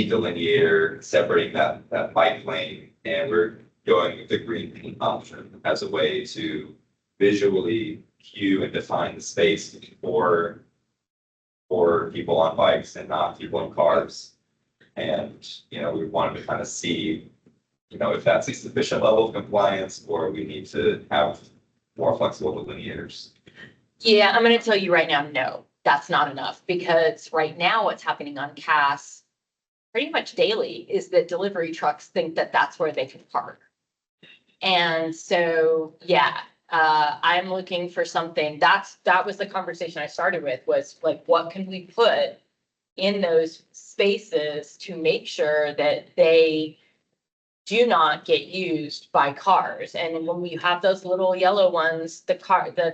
delineator separating that bike lane, and we're going with the green paint option as a way to visually cue and define the space for people on bikes and not people in cars. And, you know, we wanted to kind of see, you know, if that's a sufficient level of compliance or we need to have more flexible delineators. Yeah, I'm gonna tell you right now, no, that's not enough, because right now what's happening on Cass pretty much daily is that delivery trucks think that that's where they can park. And so, yeah, I'm looking for something, that was the conversation I started with, was like, what can we put in those spaces to make sure that they do not get used by cars? And when we have those little yellow ones, the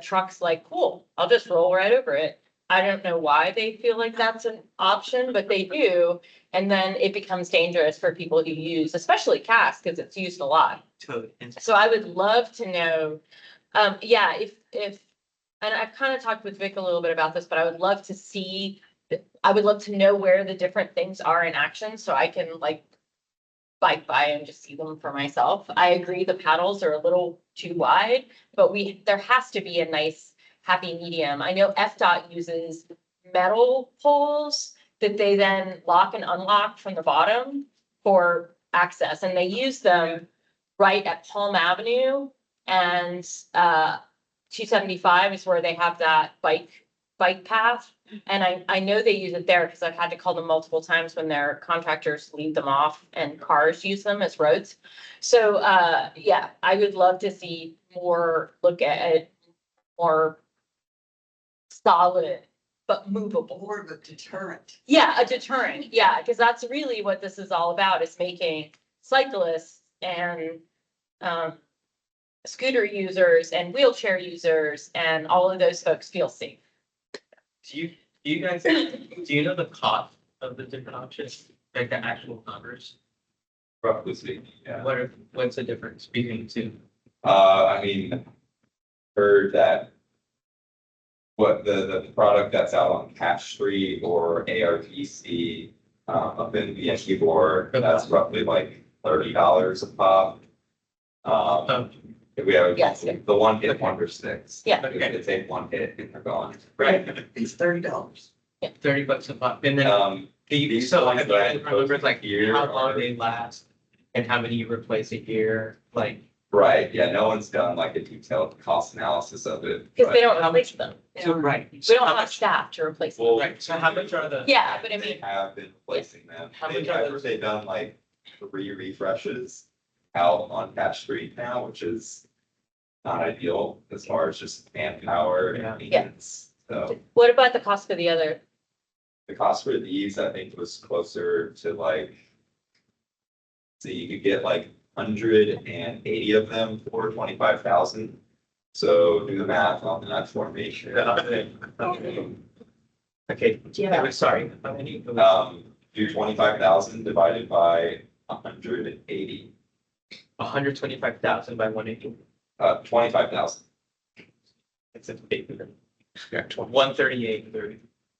truck's like, cool, I'll just roll right over it. I don't know why they feel like that's an option, but they do. And then it becomes dangerous for people who use, especially Cass, because it's used a lot. So I would love to know, yeah, if, and I've kind of talked with Vic a little bit about this, but I would love to see, I would love to know where the different things are in action so I can like bike by and just see them for myself. I agree the paddles are a little too wide, but there has to be a nice happy medium. I know FDOT uses metal poles that they then lock and unlock from the bottom for access, and they use them right at Palm Avenue and 275 is where they have that bike path. And I know they use it there because I've had to call them multiple times when their contractors leave them off and cars use them as roads. So, yeah, I would love to see look at it more solid, but movable. More of a deterrent. Yeah, a deterrent. Yeah, because that's really what this is all about, is making cyclists and scooter users and wheelchair users and all of those folks feel safe. Do you guys, do you know the cost of the different options, like the actual numbers? Roughly speaking, yeah. What's the difference between the two? I mean, heard that what the product that's out on Cash Street or ARTC, up in the board, that's roughly like $30 a pop. If we have Yes. the one hit wonder sticks. Yeah. We got to take one hit and they're gone. Right, It's $30. $30 a pop, and then, do you, these so ones have that you numbers like here how long are- they last? And how many you replace a year, like, Right, yeah, no one's done like a detailed cost analysis of it. Because they but- don't replace them. so, right. We So don't how have much, staff to replace them. Well, right, so how much are the? Yeah, but I They mean, have been replacing them. How They've, much are I've those? they've done like 3 refreshes out on Cash Street now, which is not ideal as far as just manpower and maintenance. So What about the cost for the other? the cost for these, I think, was closer to like, so you could get like 180 of them for 25,000. So do the math on that for me. Okay, Yeah. sorry. How many? Do 25,000 divided by 180, 125,000 by 180. 25,000. It's a big. 138.30.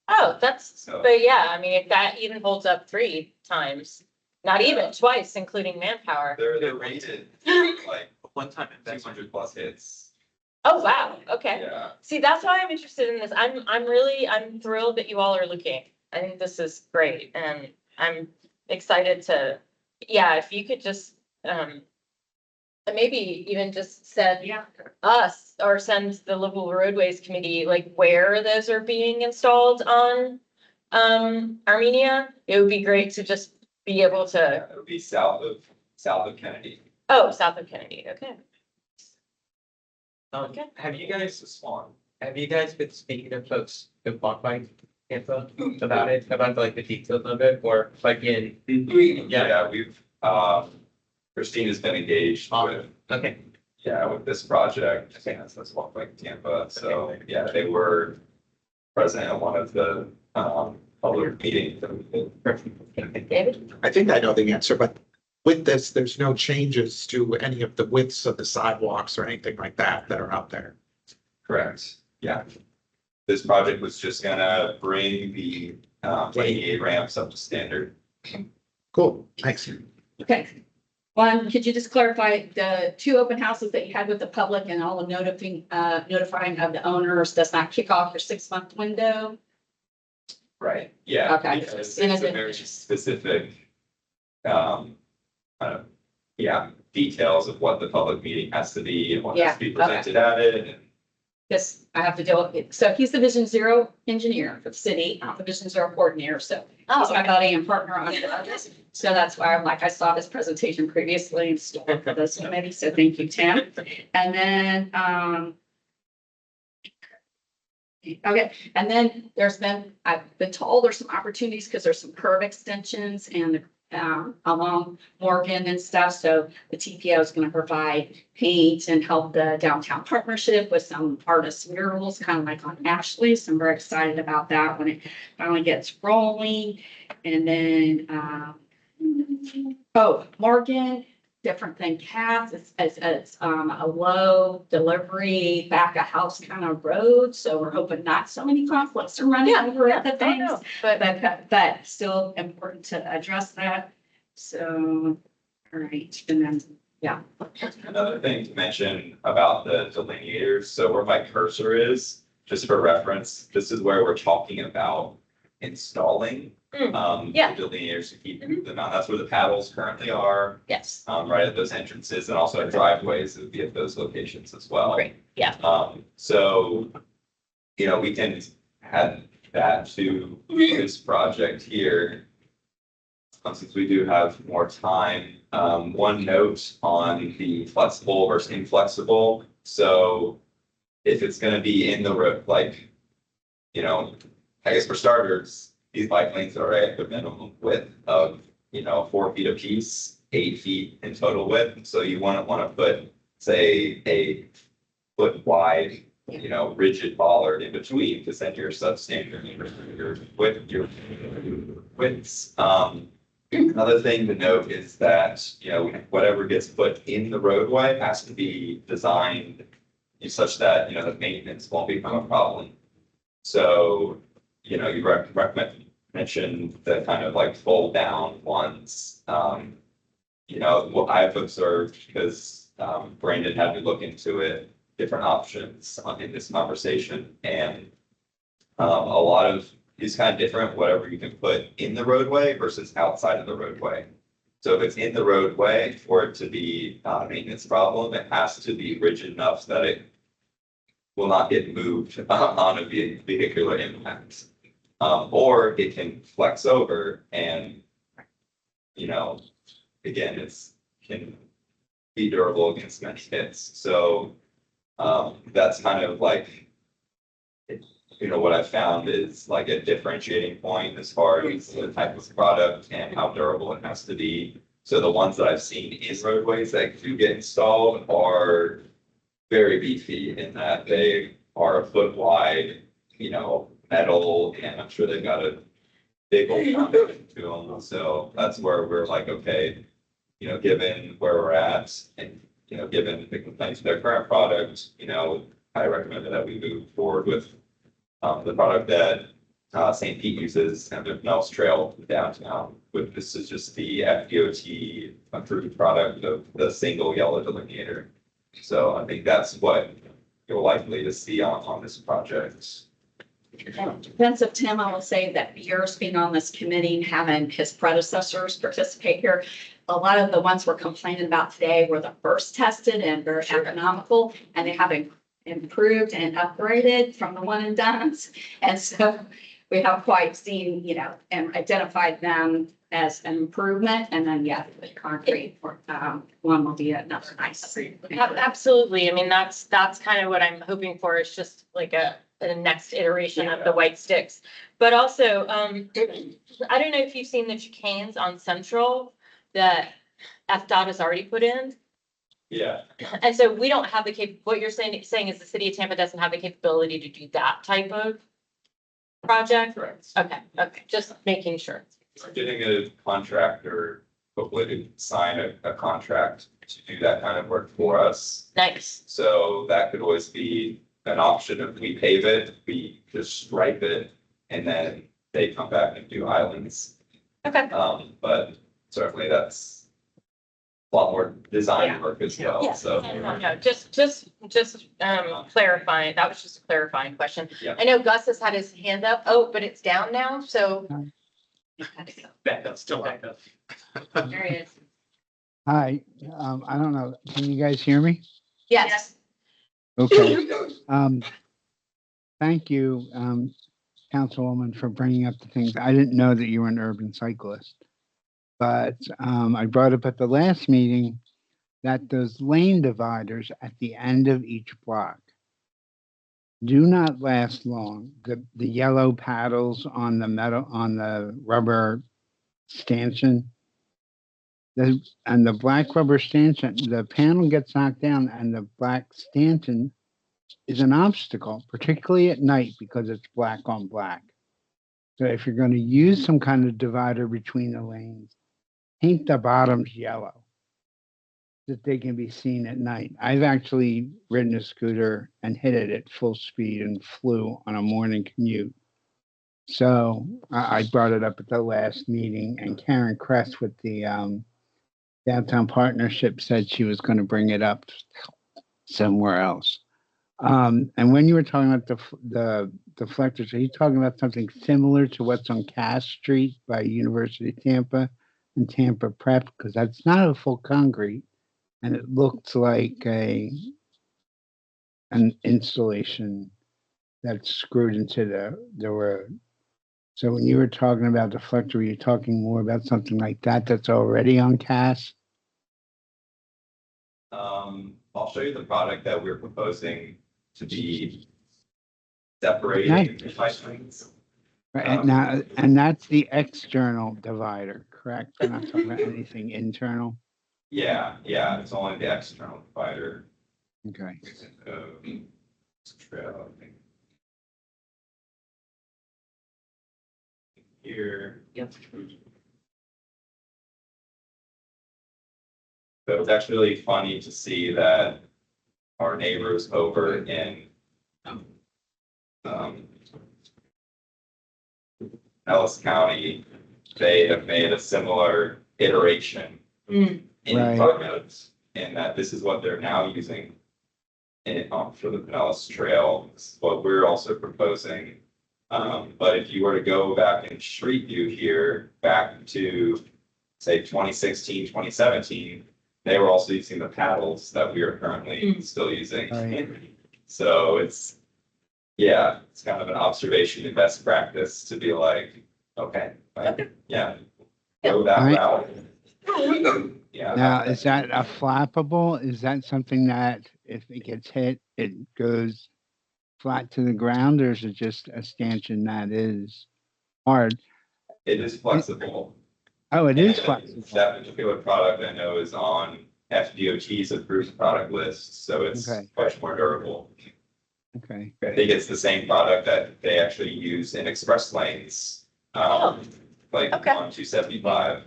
Oh, that's, So- but yeah, I mean, if that even holds up 3 times, not even twice, including manpower. They're rated like One time investment. 200 plus hits. Oh, wow, okay. Yeah. See, that's why I'm interested in this. I'm thrilled that you all are looking. I think this is great and I'm excited to, yeah, if you could just, maybe even just send us or send the Livable Roadways Committee, like where those are being installed on, Armenia. It would be great to just be able to, It would be south of Kennedy. oh, south of Kennedy, okay. Okay. Have you It's guys, a swan. been speaking to folks who bought by info about it, about like the details of it, or like in? Yeah, we've, Christina's been engaged with, Okay, with this project, that's Walk Like Tampa, so, yeah, they were present at one of the, public meetings that we did. perfect. David? I think I know the answer, but with this, there's no changes to any of the widths of the sidewalks or anything like that that are out there. Correct, yeah. This project was just gonna bring the, ADA ramps up to standard. Cool, thanks. Okay. One, could you just clarify the 2 open houses that you had with the public and all the notifying of the owners does not kick off your 6-month window? Right. Yeah. Okay. Because And it's is a it- very specific, details of what the public meeting has to be and what has to be Yeah, okay. presented at it. And Yes, I have to deal with it. So he's the Vision Zero engineer for the city, not the Vision Zero coordinator. So he's my buddy and partner on this. So that's why I'm like, I saw this presentation previously and stole it for this committee. So thank you, Tim. And then, okay, and then I've been told there's some opportunities because there's some curb extensions and along Morgan and stuff. So the TPO is going to provide paint and help the downtown partnership with some artist murals, kind of like on Ashley. So I'm very excited about that when it finally gets rolling. And then, Morgan, different than Cass, it's a low delivery back of house kind of road. So we're hoping not so many conflicts are running over at the I things. know, but But still important to address that. So, all right, and then, another thing to mention about the delineators, so where my cursor is, just for reference, this is where we're talking about installing. yeah. The delineators to keep them out. That's where the paddles currently are, yes, right at those entrances, and also at driveways that would be at those locations as well. great, yeah. So, we can add that to this project here. Since we do have more time, one note on the flexible versus inflexible. So if it's gonna be in the road, like, I guess for starters, these bike lanes are at the minimum width of, 4 feet apiece, 8 feet in total width. So you wouldn't want to put, say, a foot wide, rigid bollard in between, because then you're substandard, your widths. Another thing to note is that, whatever gets put in the roadway has to be designed such that, the maintenance won't become a problem. So, you mentioned the kind of like fold down ones. What I've observed, because Brandon had me look into it, different options in this conversation, and a lot of it's kind of different, whatever you can put in the roadway versus outside of the roadway. So if it's in the roadway, for it to be not a maintenance problem, it has to be rigid enough that it will not get moved on a vehicular impact. Or it can flex over and, again, can be durable against many hits. So That's kind of like, what I found is like a differentiating point as far as the type of product and how durable it has to be. So the ones that I've seen in roadways that do get installed are very beefy in that they are a foot wide, metal, and I'm sure they've got a big old foundation to them. So that's where we're like, okay, given where we're at and, given the complaints of their current product, I recommend that we move forward with the product that St. Pete uses and the Nels Trail downtown. But this is just the FDOT approved product of the single yellow delineator. So I think that's what you're likely to see on this project. In defense of Tim, I will say that years being on this committee, and having his predecessors participate here, a lot of the ones we're complaining about today were the first tested and very economical, and they have improved and upgraded from the one and dones. And so we have quite seen, and identified them as an improvement. And then, yeah, the concrete one will be another nice. Absolutely. I mean, that's kind of what I'm hoping for, is just like a next iteration of the white sticks. But also, I don't know if you've seen the chicanes on Central that FDOT has already put in. Yeah. And so we don't have what you're saying is the city of Tampa doesn't have the capability to do that type of project? Correct. Okay, just making sure. We're getting a contractor, hopefully to sign a contract to do that kind of work for us. Nice. So that could always be an option. If we pave it, we just stripe it, and then they come back and do islands. Okay. But certainly that's a lot more design work as well, Yeah. so. No, just clarifying. That was just a clarifying question. Yeah. I know Gus has had his hand up. Oh, but it's down now, so. Back up, still back up. There he is. Hi, I don't know, can you guys hear me? Yes. Okay. Thank you, Councilwoman, for bringing up the things. I didn't know that you were an urban cyclist. But I brought up at the last meeting that those lane dividers at the end of each block do not last long. The yellow paddles on the rubber stanchion, and the black rubber stanchion, the panel gets knocked down and the black stanchion is an obstacle, particularly at night because it's black on black. So if you're going to use some kind of divider between the lanes, paint the bottoms yellow that they can be seen at night. I've actually ridden a scooter and hit it at full speed and flew on a morning commute. So I brought it up at the last meeting, and Karen Kress with the Downtown Partnership said she was going to bring it up somewhere else. And when you were talking about the deflectors, are you talking about something similar to what's on Cass Street by University of Tampa and Tampa Prep? Because that's not a full concrete, and it looks like an installation that's screwed into the road. So when you were talking about deflector, were you talking more about something like that that's already on Cass? I'll show you the product that we're proposing to be separated Nice. into bike lanes. Right, and that's the external divider, correct? We're not talking about anything internal? Yeah, it's only the external divider. Okay. Trail, I think. Here. Yep. So it's actually really funny to see that our neighbors over in Ellis County, they have made a similar iteration in Right. apartments, and that this is what they're now using for the Pinellas Trail. This is what we're also proposing. But if you were to go back in Street View here, back to say 2016, 2017, they were also using the paddles that we are currently still using. Right. So it's kind of an observation and best practice to be like, okay, go that route. Yeah, Now, is that a flappable? Is that something that if it gets hit, it goes flat to the ground, or is it just a stanchion that is hard? It is flexible. Oh, it is And flexible. that particular product I know is on FDOT's approved product list, so it's Okay. much more durable. Okay. I think it's the same product that they actually use in express lanes, like Okay. on 275.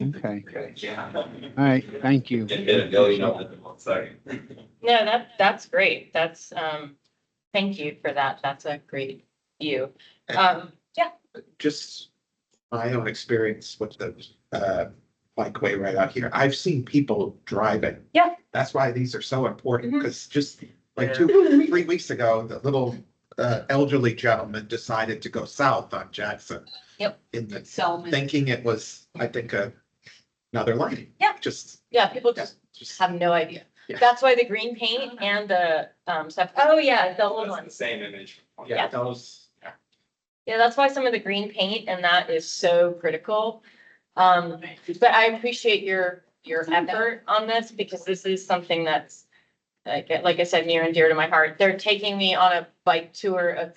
Okay. Yeah. All right. Thank you. It hit $1 billion in 1 second. No, that's great. That's, thank you for that. That's a great view. Just my own experience with the bikeway right out here, I've seen people driving. Yeah. That's why these are so important, Mhm. because just like Yeah. 3 weeks ago, the little elderly gentleman decided to go south on Jackson. Yep. In the, So, thinking it was, I think, another lane. Yeah. Just, Yeah, people just have no idea. That's why the green paint and the, stuff, oh yeah, the old That's the ones. same image. yeah, those. Yeah, that's why some of the green paint and that is so critical. But I appreciate your effort on this because this is something that's like I said, near and dear to my heart. They're taking me on a bike tour of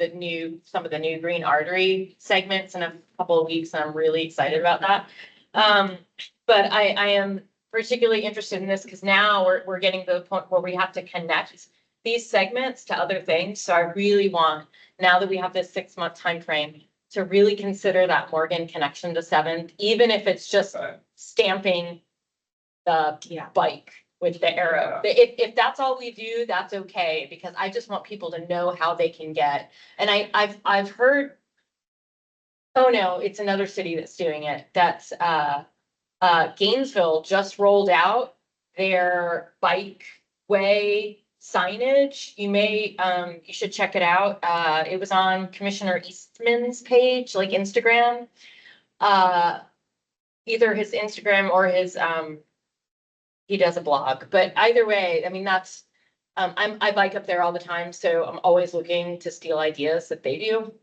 some of the new green artery segments in a couple of weeks, and I'm really excited about that. But I am particularly interested in this because now we're getting to the point where we have to connect these segments to other things. So I really want, now that we have this 6-month time frame, to really consider that Morgan connection to 7th, even if it's just Right. stamping the bike with the arrow. If that's all we do, that's okay, because I just want people to know how they can get. And I've heard, oh no, it's another city that's doing it. That's Gainesville just rolled out their bike way signage. You should check it out. It was on Commissioner Eastman's page, like Instagram. Either his Instagram or his, he does a blog, but either way, I mean, that's, I bike up there all the time, so I'm always looking to steal ideas that they do.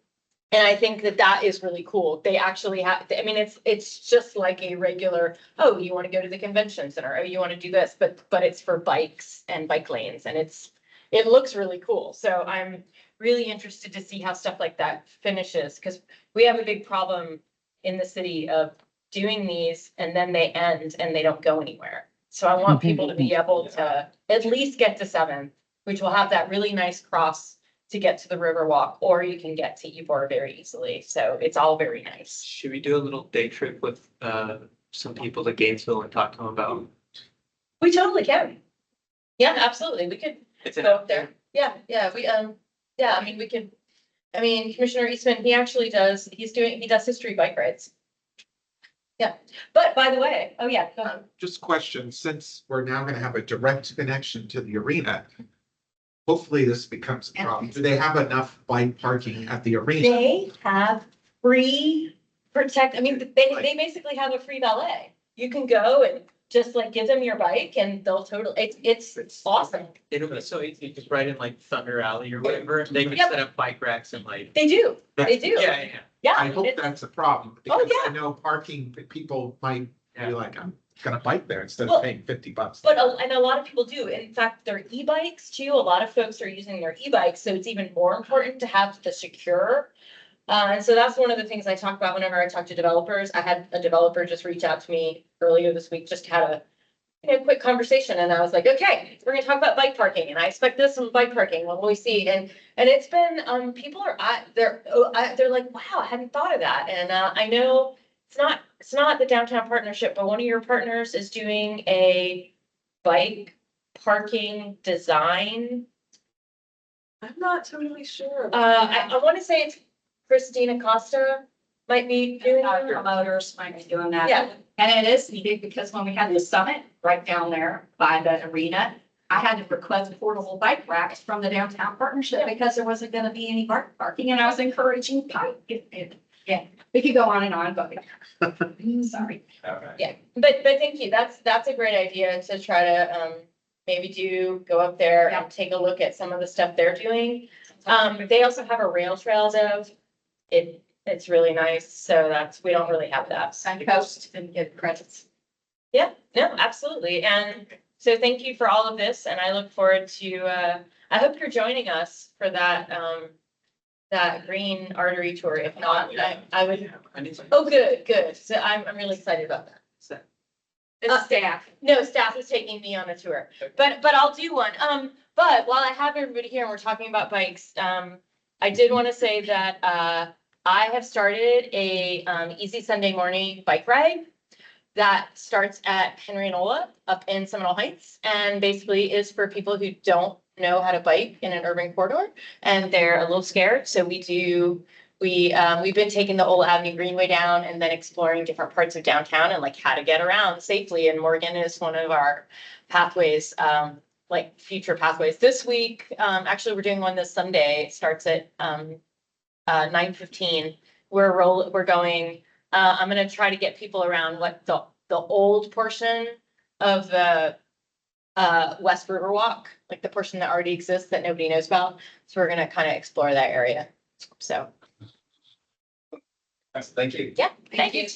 And I think that is really cool. They actually have, I mean, it's just like a regular, oh, you want to go to the convention center, oh, you want to do this, but it's for bikes and bike lanes, and it looks really cool. So I'm really interested to see how stuff like that finishes, because we have a big problem in the city of doing these and then they end and they don't go anywhere. So I want people to be able to at least get to 7th, which will have that really nice cross to get to the Riverwalk, or you can get to Ybor very easily. So it's all very nice. Should we do a little day trip with some people to Gainesville and talk to them about? We totally can. Yeah, absolutely. We could It's go up there. Yeah, I mean, we could, I mean, Commissioner Eastman, he does history bike rides. Yeah, but by the way, oh yeah, go ahead. Just question, since we're now gonna have a direct connection to the arena, hopefully this becomes a problem. Do they have enough bike parking at the arena? They have free I mean, they basically have a free valet. You can go and just like give them your bike and they'll it's awesome. It'll be so easy, just right in like Thunder Alley or whatever, they can Yep. set up bike racks and like. They do, they do. Yeah. Yeah. I hope it's- that's a problem, Oh, because yeah. I know parking, people might be like, I'm gonna bike there instead Well, of paying $50. But, and a lot of people do. In fact, their e-bikes too, a lot of folks are using their e-bikes, so it's even more important to have the secure. And so that's one of the things I talk about whenever I talk to developers. I had a developer just reach out to me earlier this week, just had a quick conversation, and I was like, okay, we're gonna talk about bike parking, and I expect this from bike parking. What will we see? And it's been, people are, they're like, wow, I hadn't thought of that. And I know it's not the downtown partnership, but one of your partners is doing a bike parking design. I'm not totally sure. I want to say it's Christina Costa might be doing Our it. promoters might be doing that. Yeah. And it is needed because when we had the summit right down there by the arena, I had to request portable bike racks from the downtown partnership because there wasn't gonna be any bike parking, and I was encouraging bike. Yeah, we could go on and on, but sorry. Okay. Yeah, but thank you. That's a great idea to try to maybe go up there and take a look at some of the stuff they're doing. They also have a rail trail though. It's really nice. So we don't really have that. Signpost and get credits. Yeah, no, absolutely. And so thank you for all of this, and I look forward to, I hope you're joining us for that green artery tour. If not, I would, oh, good. So I'm really excited about that. It's staff. No, staff is taking me on a tour, but I'll do one. But while I have everybody here and we're talking about bikes, I did want to say that, I have started a, easy Sunday morning bike ride that starts at Henrianola up in Seminole Heights, and basically is for people who don't know how to bike in an urban corridor and they're a little scared. So we've been taking the Old Avenue Greenway down and then exploring different parts of downtown and like how to get around safely. And Morgan is one of our pathways, like future pathways. This week, actually, we're doing one this Sunday. It starts at 9:15. We're going. I'm gonna try to get people around what the old portion of the West River Walk, like the portion that already exists that nobody knows about. So we're gonna kind of explore that area. So. Thank you. Yeah, thank you.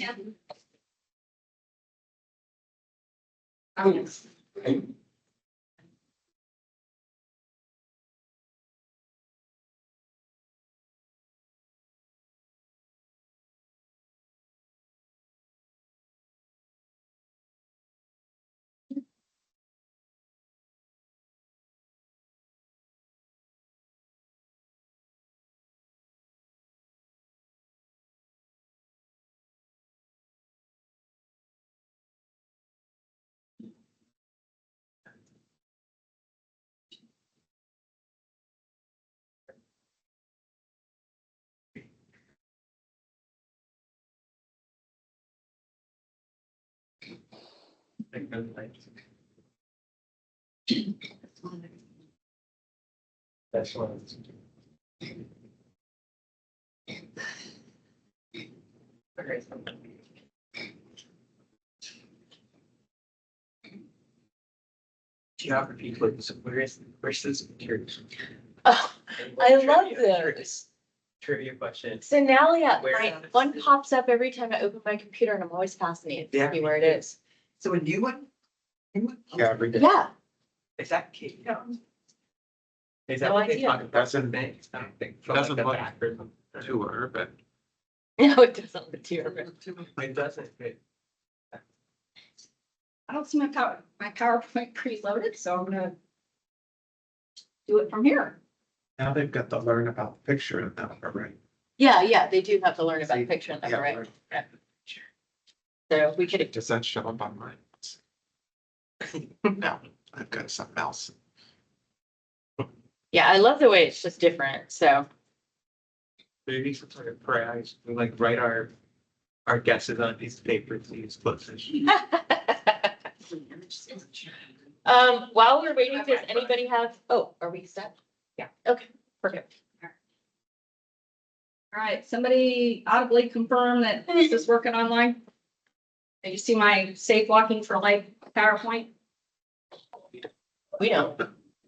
That's one. Geography quiz, where's this material? Oh, I love those. Trivia question. So now, yeah, Where my is this? one pops up every time I open my computer and I'm always fascinated to see where it is. So a new one? Yeah, every day. Yeah, Is that Cape Town? Is that No what they idea. talk about? Doesn't think. I don't think. From, like, Doesn't the look back or something. Too urban. no, it doesn't look too urban. It doesn't. I don't see my PowerPoint preloaded, so I'm gonna do it from here. Now they've got to learn about the picture in that, right? Yeah, they do have to learn about the picture and Yeah, number, right? learn. Yeah. So we could, Does that show up on mine? No, I've got something else. yeah, I love the way it's just different, so. Maybe some sort of prize, we like write our guesses on these papers, these books. While we're waiting, does anybody have, oh, are we set? Yeah. Okay, perfect. All right, somebody audibly confirm that this is working online? Did you see my safe walking for life PowerPoint? We don't.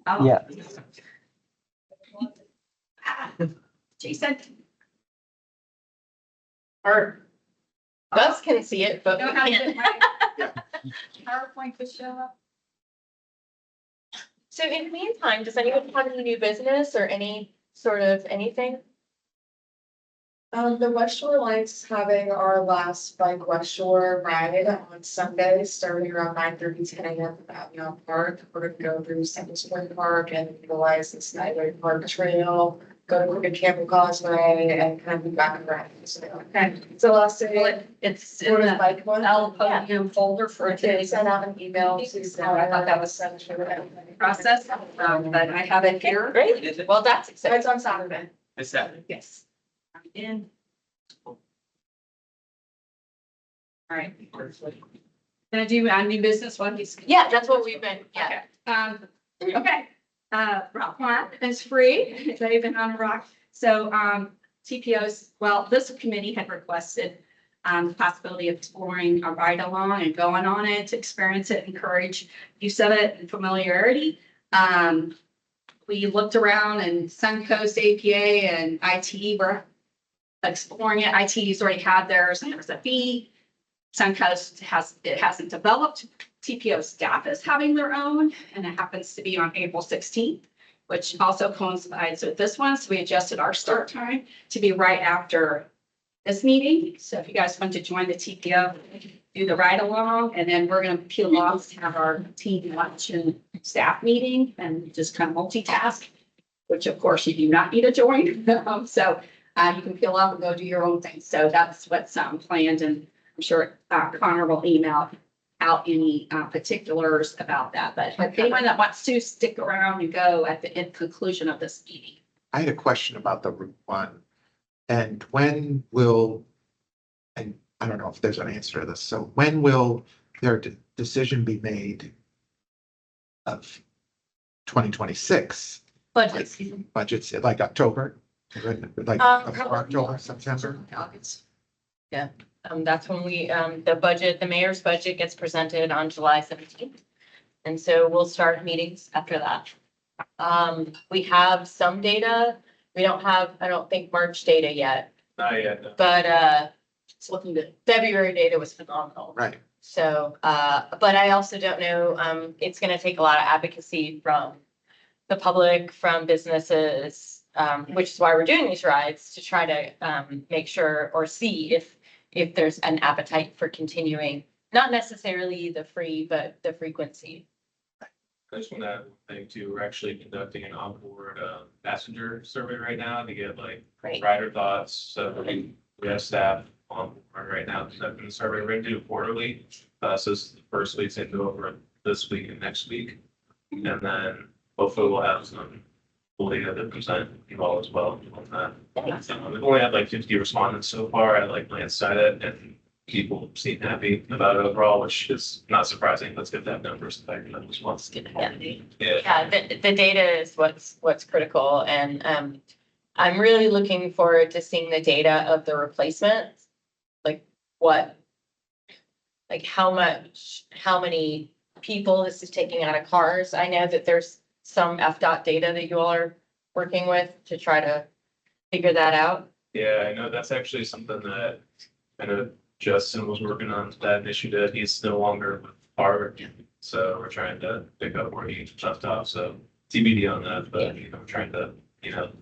Oh. Yeah. Jason. Or Gus can see it, but we Know how to can't. get my PowerPoint to show up? So in the meantime, does anyone have any new business or any sort of anything? The West Shore Alliance is having our last bike West Shore ride on Sunday, starting around 9:30, 10 a.m. at Avion Park. We're gonna go through Second Spring Park and utilize the Skyway Park Trail, go to Crooked Campbell Causeway, and kind of be back around. So Okay, it's the last well, day. it's in For the the bike one. L podium folder for Okay, today's send out an email to. Oh, I thought that was sent to process, but I have it here. Great, well, that's exciting. It's on Saturday. Is that? Yes. I'm in. All right. Gonna do new business one? Yeah, that's what we've been, yeah. Okay, rock one is free, they've been on a rock. So, TPOs, well, this committee had requested the possibility of exploring a ride along and going on it to experience it, encourage use of it and familiarity. We looked around and Suncoast APA and IT were exploring it. IT's already had theirs and there was a fee. Suncoast hasn't developed. TPO staff is having their own, and it happens to be on April 16th, which also coincides with this one. So we adjusted our start time to be right after this meeting. So if you guys want to join the TPO, do the ride along, and then we're going to peel off to have our team lunch and staff meeting and just kind of multitask, which of course you do not need to join. So you can peel off and go do your own thing. So that's what's planned, and I'm sure Connor will email out any particulars about that. But anyone that wants to stick around and go at the conclusion of this meeting. I had a question about the Route 1. And when will, and I don't know if there's an answer to this. So when will their decision be made of 2026? Budget season. Budgets, like October? Like Probably October, September? August. Yeah, that's when we, the mayor's budget gets presented on July 17th. And so we'll start meetings after that. We have some data. We don't have, I don't think, March data yet, Not yet, no. but It's looking good. February data was phenomenal. Right. So, but I also don't know, it's gonna take a lot of advocacy from the public, from businesses, which is why we're doing these rides, to try to make sure or see if there's an appetite for continuing, not necessarily the free, but the frequency. I just want to add one thing too. We're actually conducting an onboard passenger survey right now to get like Great. rider thoughts. So we have staff on board right now conducting the survey. We're going to do it quarterly. So this is the first week's going to go over it this week and next week. And then hopefully we'll have some full data to present you all as well on that. We've only had like 50 respondents so far. I like glanced at it and people seem happy about it overall, which is not surprising. Let's get that numbers back in as well. Yeah, the data is what's critical, and I'm really looking forward to seeing the data of the replacements. Like how many people this is taking out of cars. I know that there's some FDOT data that you all are working with to try to figure that out. Yeah, I know that's actually something that I know Justin was working on that initiative. He's no longer with Harvard. So we're trying to pick up where he left off. So TBD on that, but I'm trying to,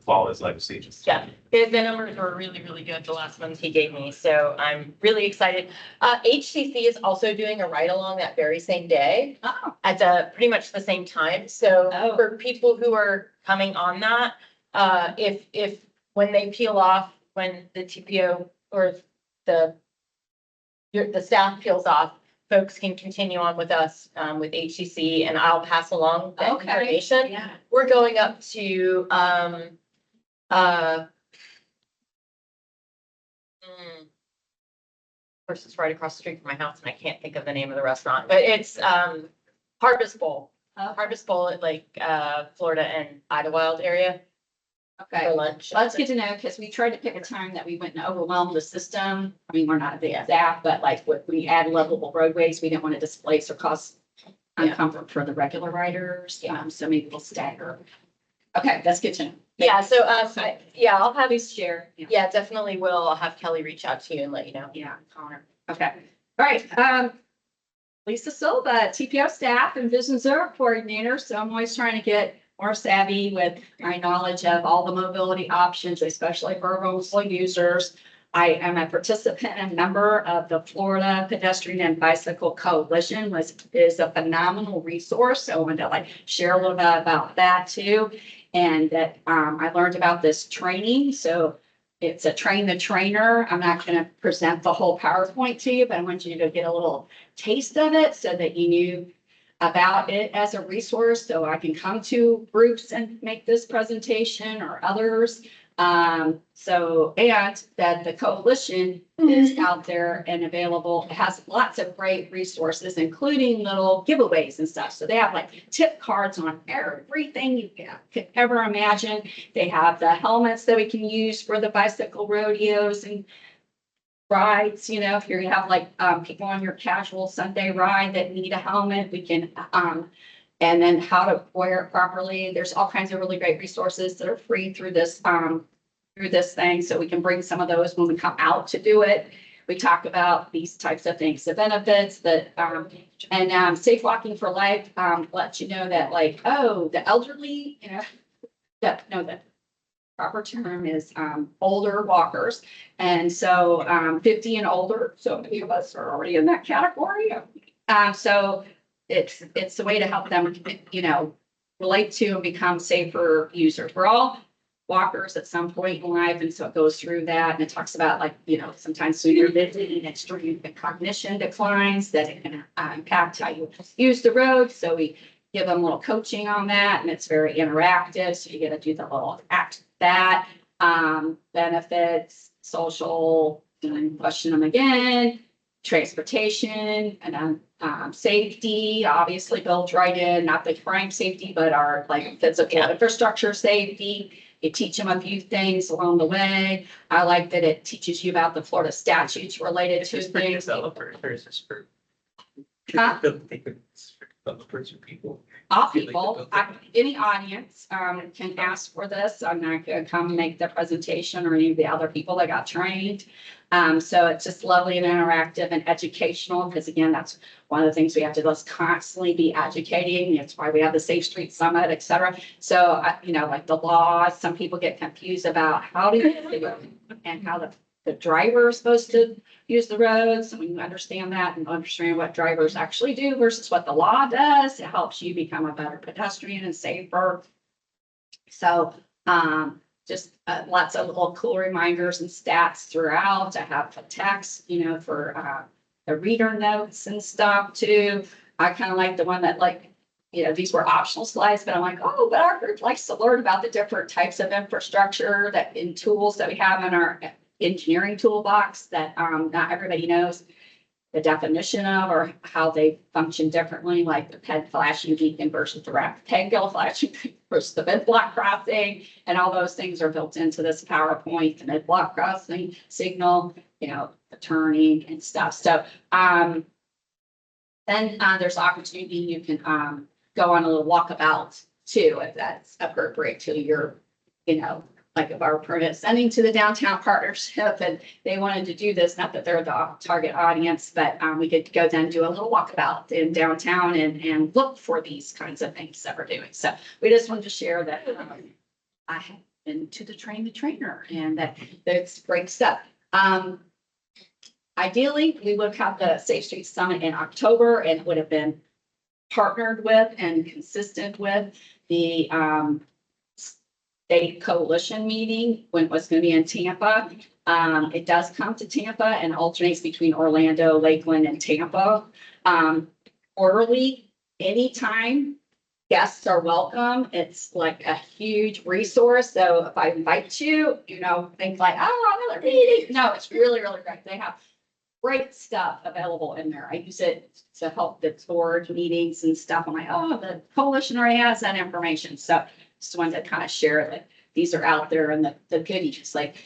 follow his legacy. Yeah, the numbers were really, really good, the last ones he gave me. So I'm really excited. HCC is also doing a ride along that very same day at pretty much the same time. So for people who are coming on that, if when they peel off, when the TPO or the staff peels off, folks can continue on with us with HCC, and I'll pass along that information. Yeah. We're going up to of course, it's right across the street from my house, and I can't think of the name of the restaurant, but it's Harvest Bowl. Harvest Bowl at like Florida and Idlewild area Okay. for lunch. Well, that's good to know, because we tried to pick a time that we wouldn't overwhelm the system. I mean, we're not a big staff, but like when we add livable roadways, we didn't want to displace or cause uncomfort for the regular riders. So maybe we'll stagger. Okay, that's good to know. Yeah, so I'll have Please share. Yeah, definitely will. I'll have Kelly reach out to you and let you know. Yeah, Connor. Okay. All right. Lisa Silva, TPO staff and Vision Zero coordinator. So I'm always trying to get more savvy with my knowledge of all the mobility options, especially for rural users. I am a participant and member of the Florida Pedestrian and Bicycle Coalition, which is a phenomenal resource. So I wanted to share a little bit about that too. And that I learned about this training. So it's a train the trainer. I'm not going to present the whole PowerPoint to you, but I want you to get a little taste of it so that you knew about it as a resource. So I can come to groups and make this presentation or others. And that the coalition is out there and available. It has lots of great resources, including little giveaways and stuff. So they have tip cards on everything you could ever imagine. They have the helmets that we can use for the bicycle rodeos and rides. If you're gonna have people on your casual Sunday ride that need a helmet, we can and then how to wear it properly. There's all kinds of really great resources that are free through this thing. So we can bring some of those when we come out to do it. we talk about these types of things, the benefits that, Safe Walking for Life, lets you know that like, oh, the elderly, the proper term is, older walkers. And so, 50 and older, so many of us are already in that category. So it's a way to help them, relate to and become safer users. We're all walkers at some point in life, and so it goes through that, and it talks about like, sometimes when you're visiting extreme cognition declines, that it can impact how you use the road. So we give them a little coaching on that, and it's very interactive. So you get to do the little act that benefits, social, and question them again, transportation, and then safety, obviously built right in, not the crime safety, but our like physical infrastructure safety. You teach them a few things along the way. I like that it teaches you about the Florida statutes related to It's for things. developers, or is this for? Huh? It's for developers or people? All people, any audience, can ask for this. I'm not gonna come make the presentation or any of the other people that got trained. So it's just lovely and interactive and educational, because again, that's one of the things we have to just constantly be educating. That's why we have the Safe Street Summit, et cetera. So, like the laws, some people get confused about how to use the road and how the driver is supposed to use the roads. And when you understand that and understand what drivers actually do versus what the law does, it helps you become a better pedestrian and safer. So, just lots of little cool reminders and stats throughout. I have a text, for the reader notes and stuff too. I kind of like the one that these were optional slides, but I'm like, oh, but our group likes to learn about the different types of infrastructure and tools that we have in our engineering toolbox that not everybody knows the definition of, or how they function differently, like the peg flashing beacon versus the rectangle flashing versus the mid-block crossing, and all those things are built into this PowerPoint, the mid-block crossing signal, the turning and stuff. So then there's opportunity, you can go on a little walkabout too, if that's appropriate to your, like if our permit sending to the downtown partnership and they wanted to do this, not that they're the target audience, but we could go then do a little walkabout in downtown and look for these kinds of things that we're doing. So we just wanted to share that I have been to the train the trainer, and that's great stuff. Ideally, we would have the Safe Street Summit in October, and would have been partnered with and consistent with the state coalition meeting when it was going to be in Tampa. It does come to Tampa and alternates between Orlando, Lakeland, and Tampa. Quarterly, anytime guests are welcome. It's like a huge resource. So if I invite you, think like, oh, another meeting. No, it's really, really great. They have great stuff available in there. I use it to help the board meetings and stuff. I'm like, oh, the coalition already has that information. So just wanted to kind of share that these are out there, and the goodies. Like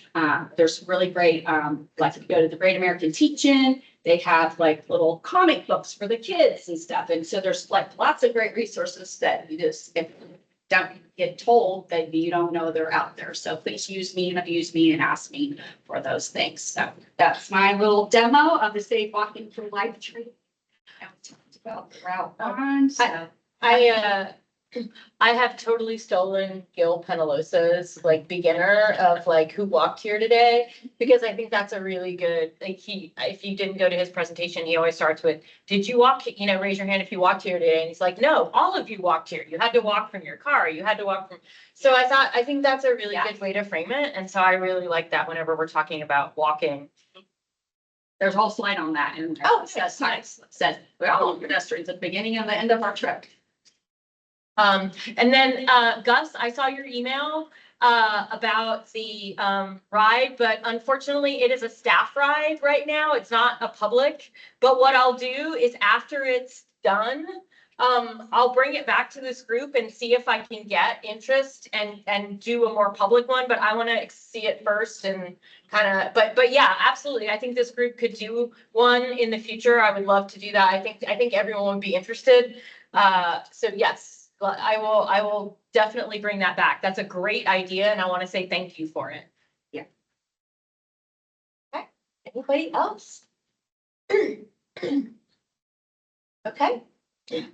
there's really great, like if you go to the Great American Teach-In, they have like little comic books for the kids and stuff. And so there's like lots of great resources that you just, if you don't get told, that you don't know they're out there. So please use me and abuse me and ask me for those things. So that's my little demo of the Safe Walking for Life tree. I talked about the Route 1. So I have totally stolen Gil Penalosa's like beginner of like who walked here today, because I think that's a really good, like if you didn't go to his presentation, he always starts with, did you walk, raise your hand if you walked here today. And he's like, no, all of you walked here. You had to walk from your car. You had to walk from. So I think that's a really good way to frame it. And so I really like that whenever we're talking about walking. There's a whole slide on that. And says we're all pedestrians at the beginning and the end of our trip. And then, Gus, I saw your email, about the, ride, but unfortunately it is a staff ride right now. It's not a public, but what I'll do is after it's done, I'll bring it back to this group and see if I can get interest and do a more public one, but I want to see it first and kind of, but yeah, absolutely. I think this group could do one in the future. I would love to do that. I think everyone would be interested. So yes. I will definitely bring that back. That's a great idea, and I want to say thank you for it. Yeah. Okay. Anybody else? Okay,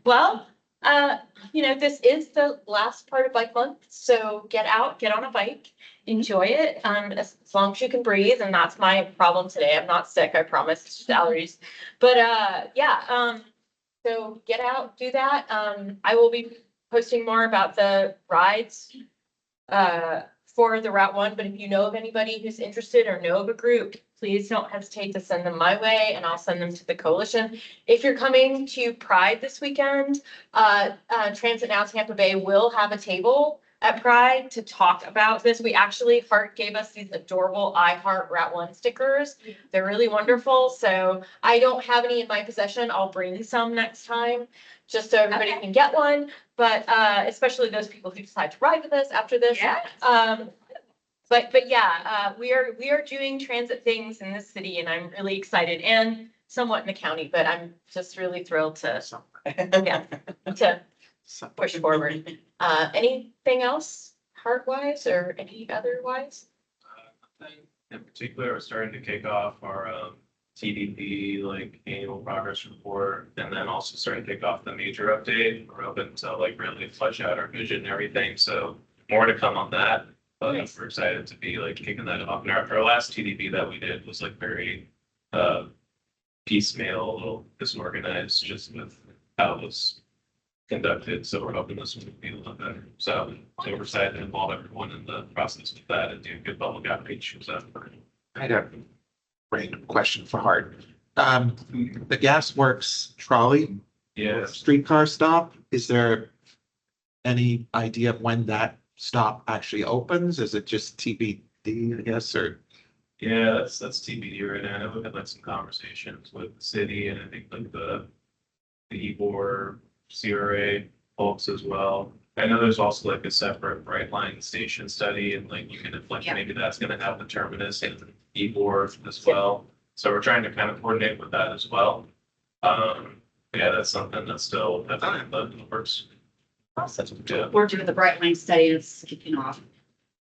well, this is the last part of bike month, so get out, get on a bike, enjoy it, as long as you can breathe, and that's my problem today. I'm not sick, I promise, it's just allergies. But, so get out, do that. I will be posting more about the rides, for the Route 1, but if you know of anybody who's interested or know of a group, please don't hesitate to send them my way and I'll send them to the coalition. If you're coming to Pride this weekend, Transit Now Tampa Bay will have a table at Pride to talk about this. We actually, Heart gave us these adorable I Heart Route 1 stickers. They're really wonderful. So I don't have any in my possession. I'll bring some next time just so everybody can get one. But especially those people who decide to ride with us after this. Yes. But yeah, we are doing transit things in this city and I'm really excited and somewhat in the county, but I'm just really thrilled to push forward. Anything else heart-wise or any otherwise? Nothing in particular, we're starting to kick off our TDP, like annual progress report, and then also starting to kick off the major update. We're open to like really flesh out our vision and everything, so more to come on that. But Nice. we're excited to be like kicking that off. And our last TDP that we did was like very piecemeal, a little disorganized, just with how it was conducted. So we're hoping this one will be a little better. So we're excited to involve everyone in the process with that and do good public outreach. So I had a random question for Hart. The Gas Works trolley, yes, streetcar stop, is there any idea of when that stop actually opens? Is it just TBD, I guess, or? yeah, that's TBD right now. I know we've had like some conversations with the city and I think like the EBOR, CRA folks as well. I know there's also like a separate Bright Line station study and like you can inflect, maybe that's gonna have the terminus and EBOR as well. So we're trying to kind of coordinate with that as well. Yeah, that's something that's still definitely in the works. Awesome. Yeah. We're doing the Bright Line study that's kicking off.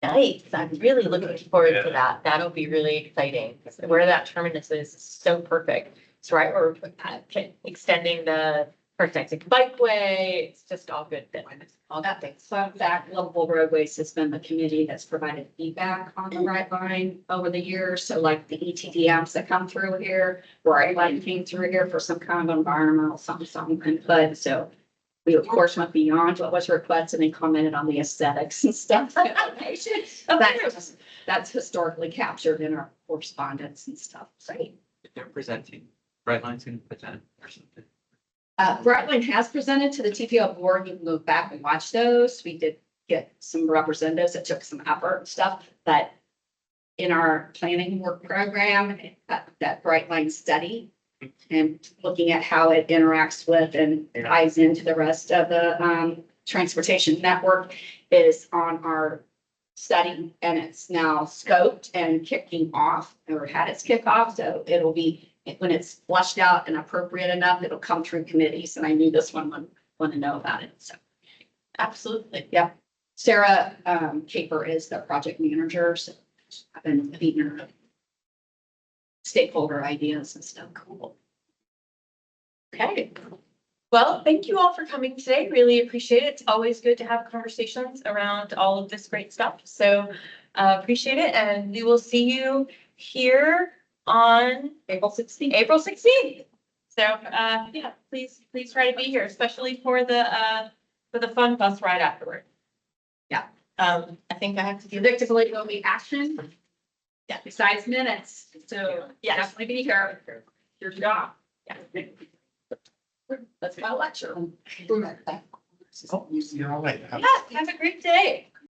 Nice. I'm really looking forward to that. That'll be really exciting. Where that terminus is so perfect. It's right where we're extending the first exit bikeway. It's just all good things. All good things. Fun fact, Livable Roadways has been the committee that's provided feedback on the Bright Line over the years. So like the ETDMs that come through here, Bright Line came through here for some kind of environmental something input. So we of course went beyond what was requested and commented on the aesthetics and stuff. That's historically captured in our correspondence and stuff. Great. If they're presenting, Brightline's gonna present or something. Bright Line has presented to the TPO board. You can go back and watch those. We did get some representatives that took some effort and stuff, but in our planning work program, that Bright Line study and looking at how it interacts with and ties into the rest of the transportation network is on our study, and it's now scoped and kicking off or had its kickoff. So it'll be, when it's flushed out and appropriate enough, it'll come through committees. And I knew this one would want to know about it. So Absolutely. yeah, Sarah Caper is the project manager. So I've been feeding her stakeholder ideas and stuff. Cool. Okay. Well, thank you all for coming today. Really appreciate it. It's always good to have conversations around all of this great stuff. So appreciate it. And we will see you here on April 16th. April 16th. So yeah, please try to be here, especially for the fun bus ride afterward. Yeah. I think I have to do Predictably, will be action. Yeah. Besides minutes. So Yes. definitely be here. Your job. Yeah. Let's go lecture. Oh, you're all right. Yeah, have a great day.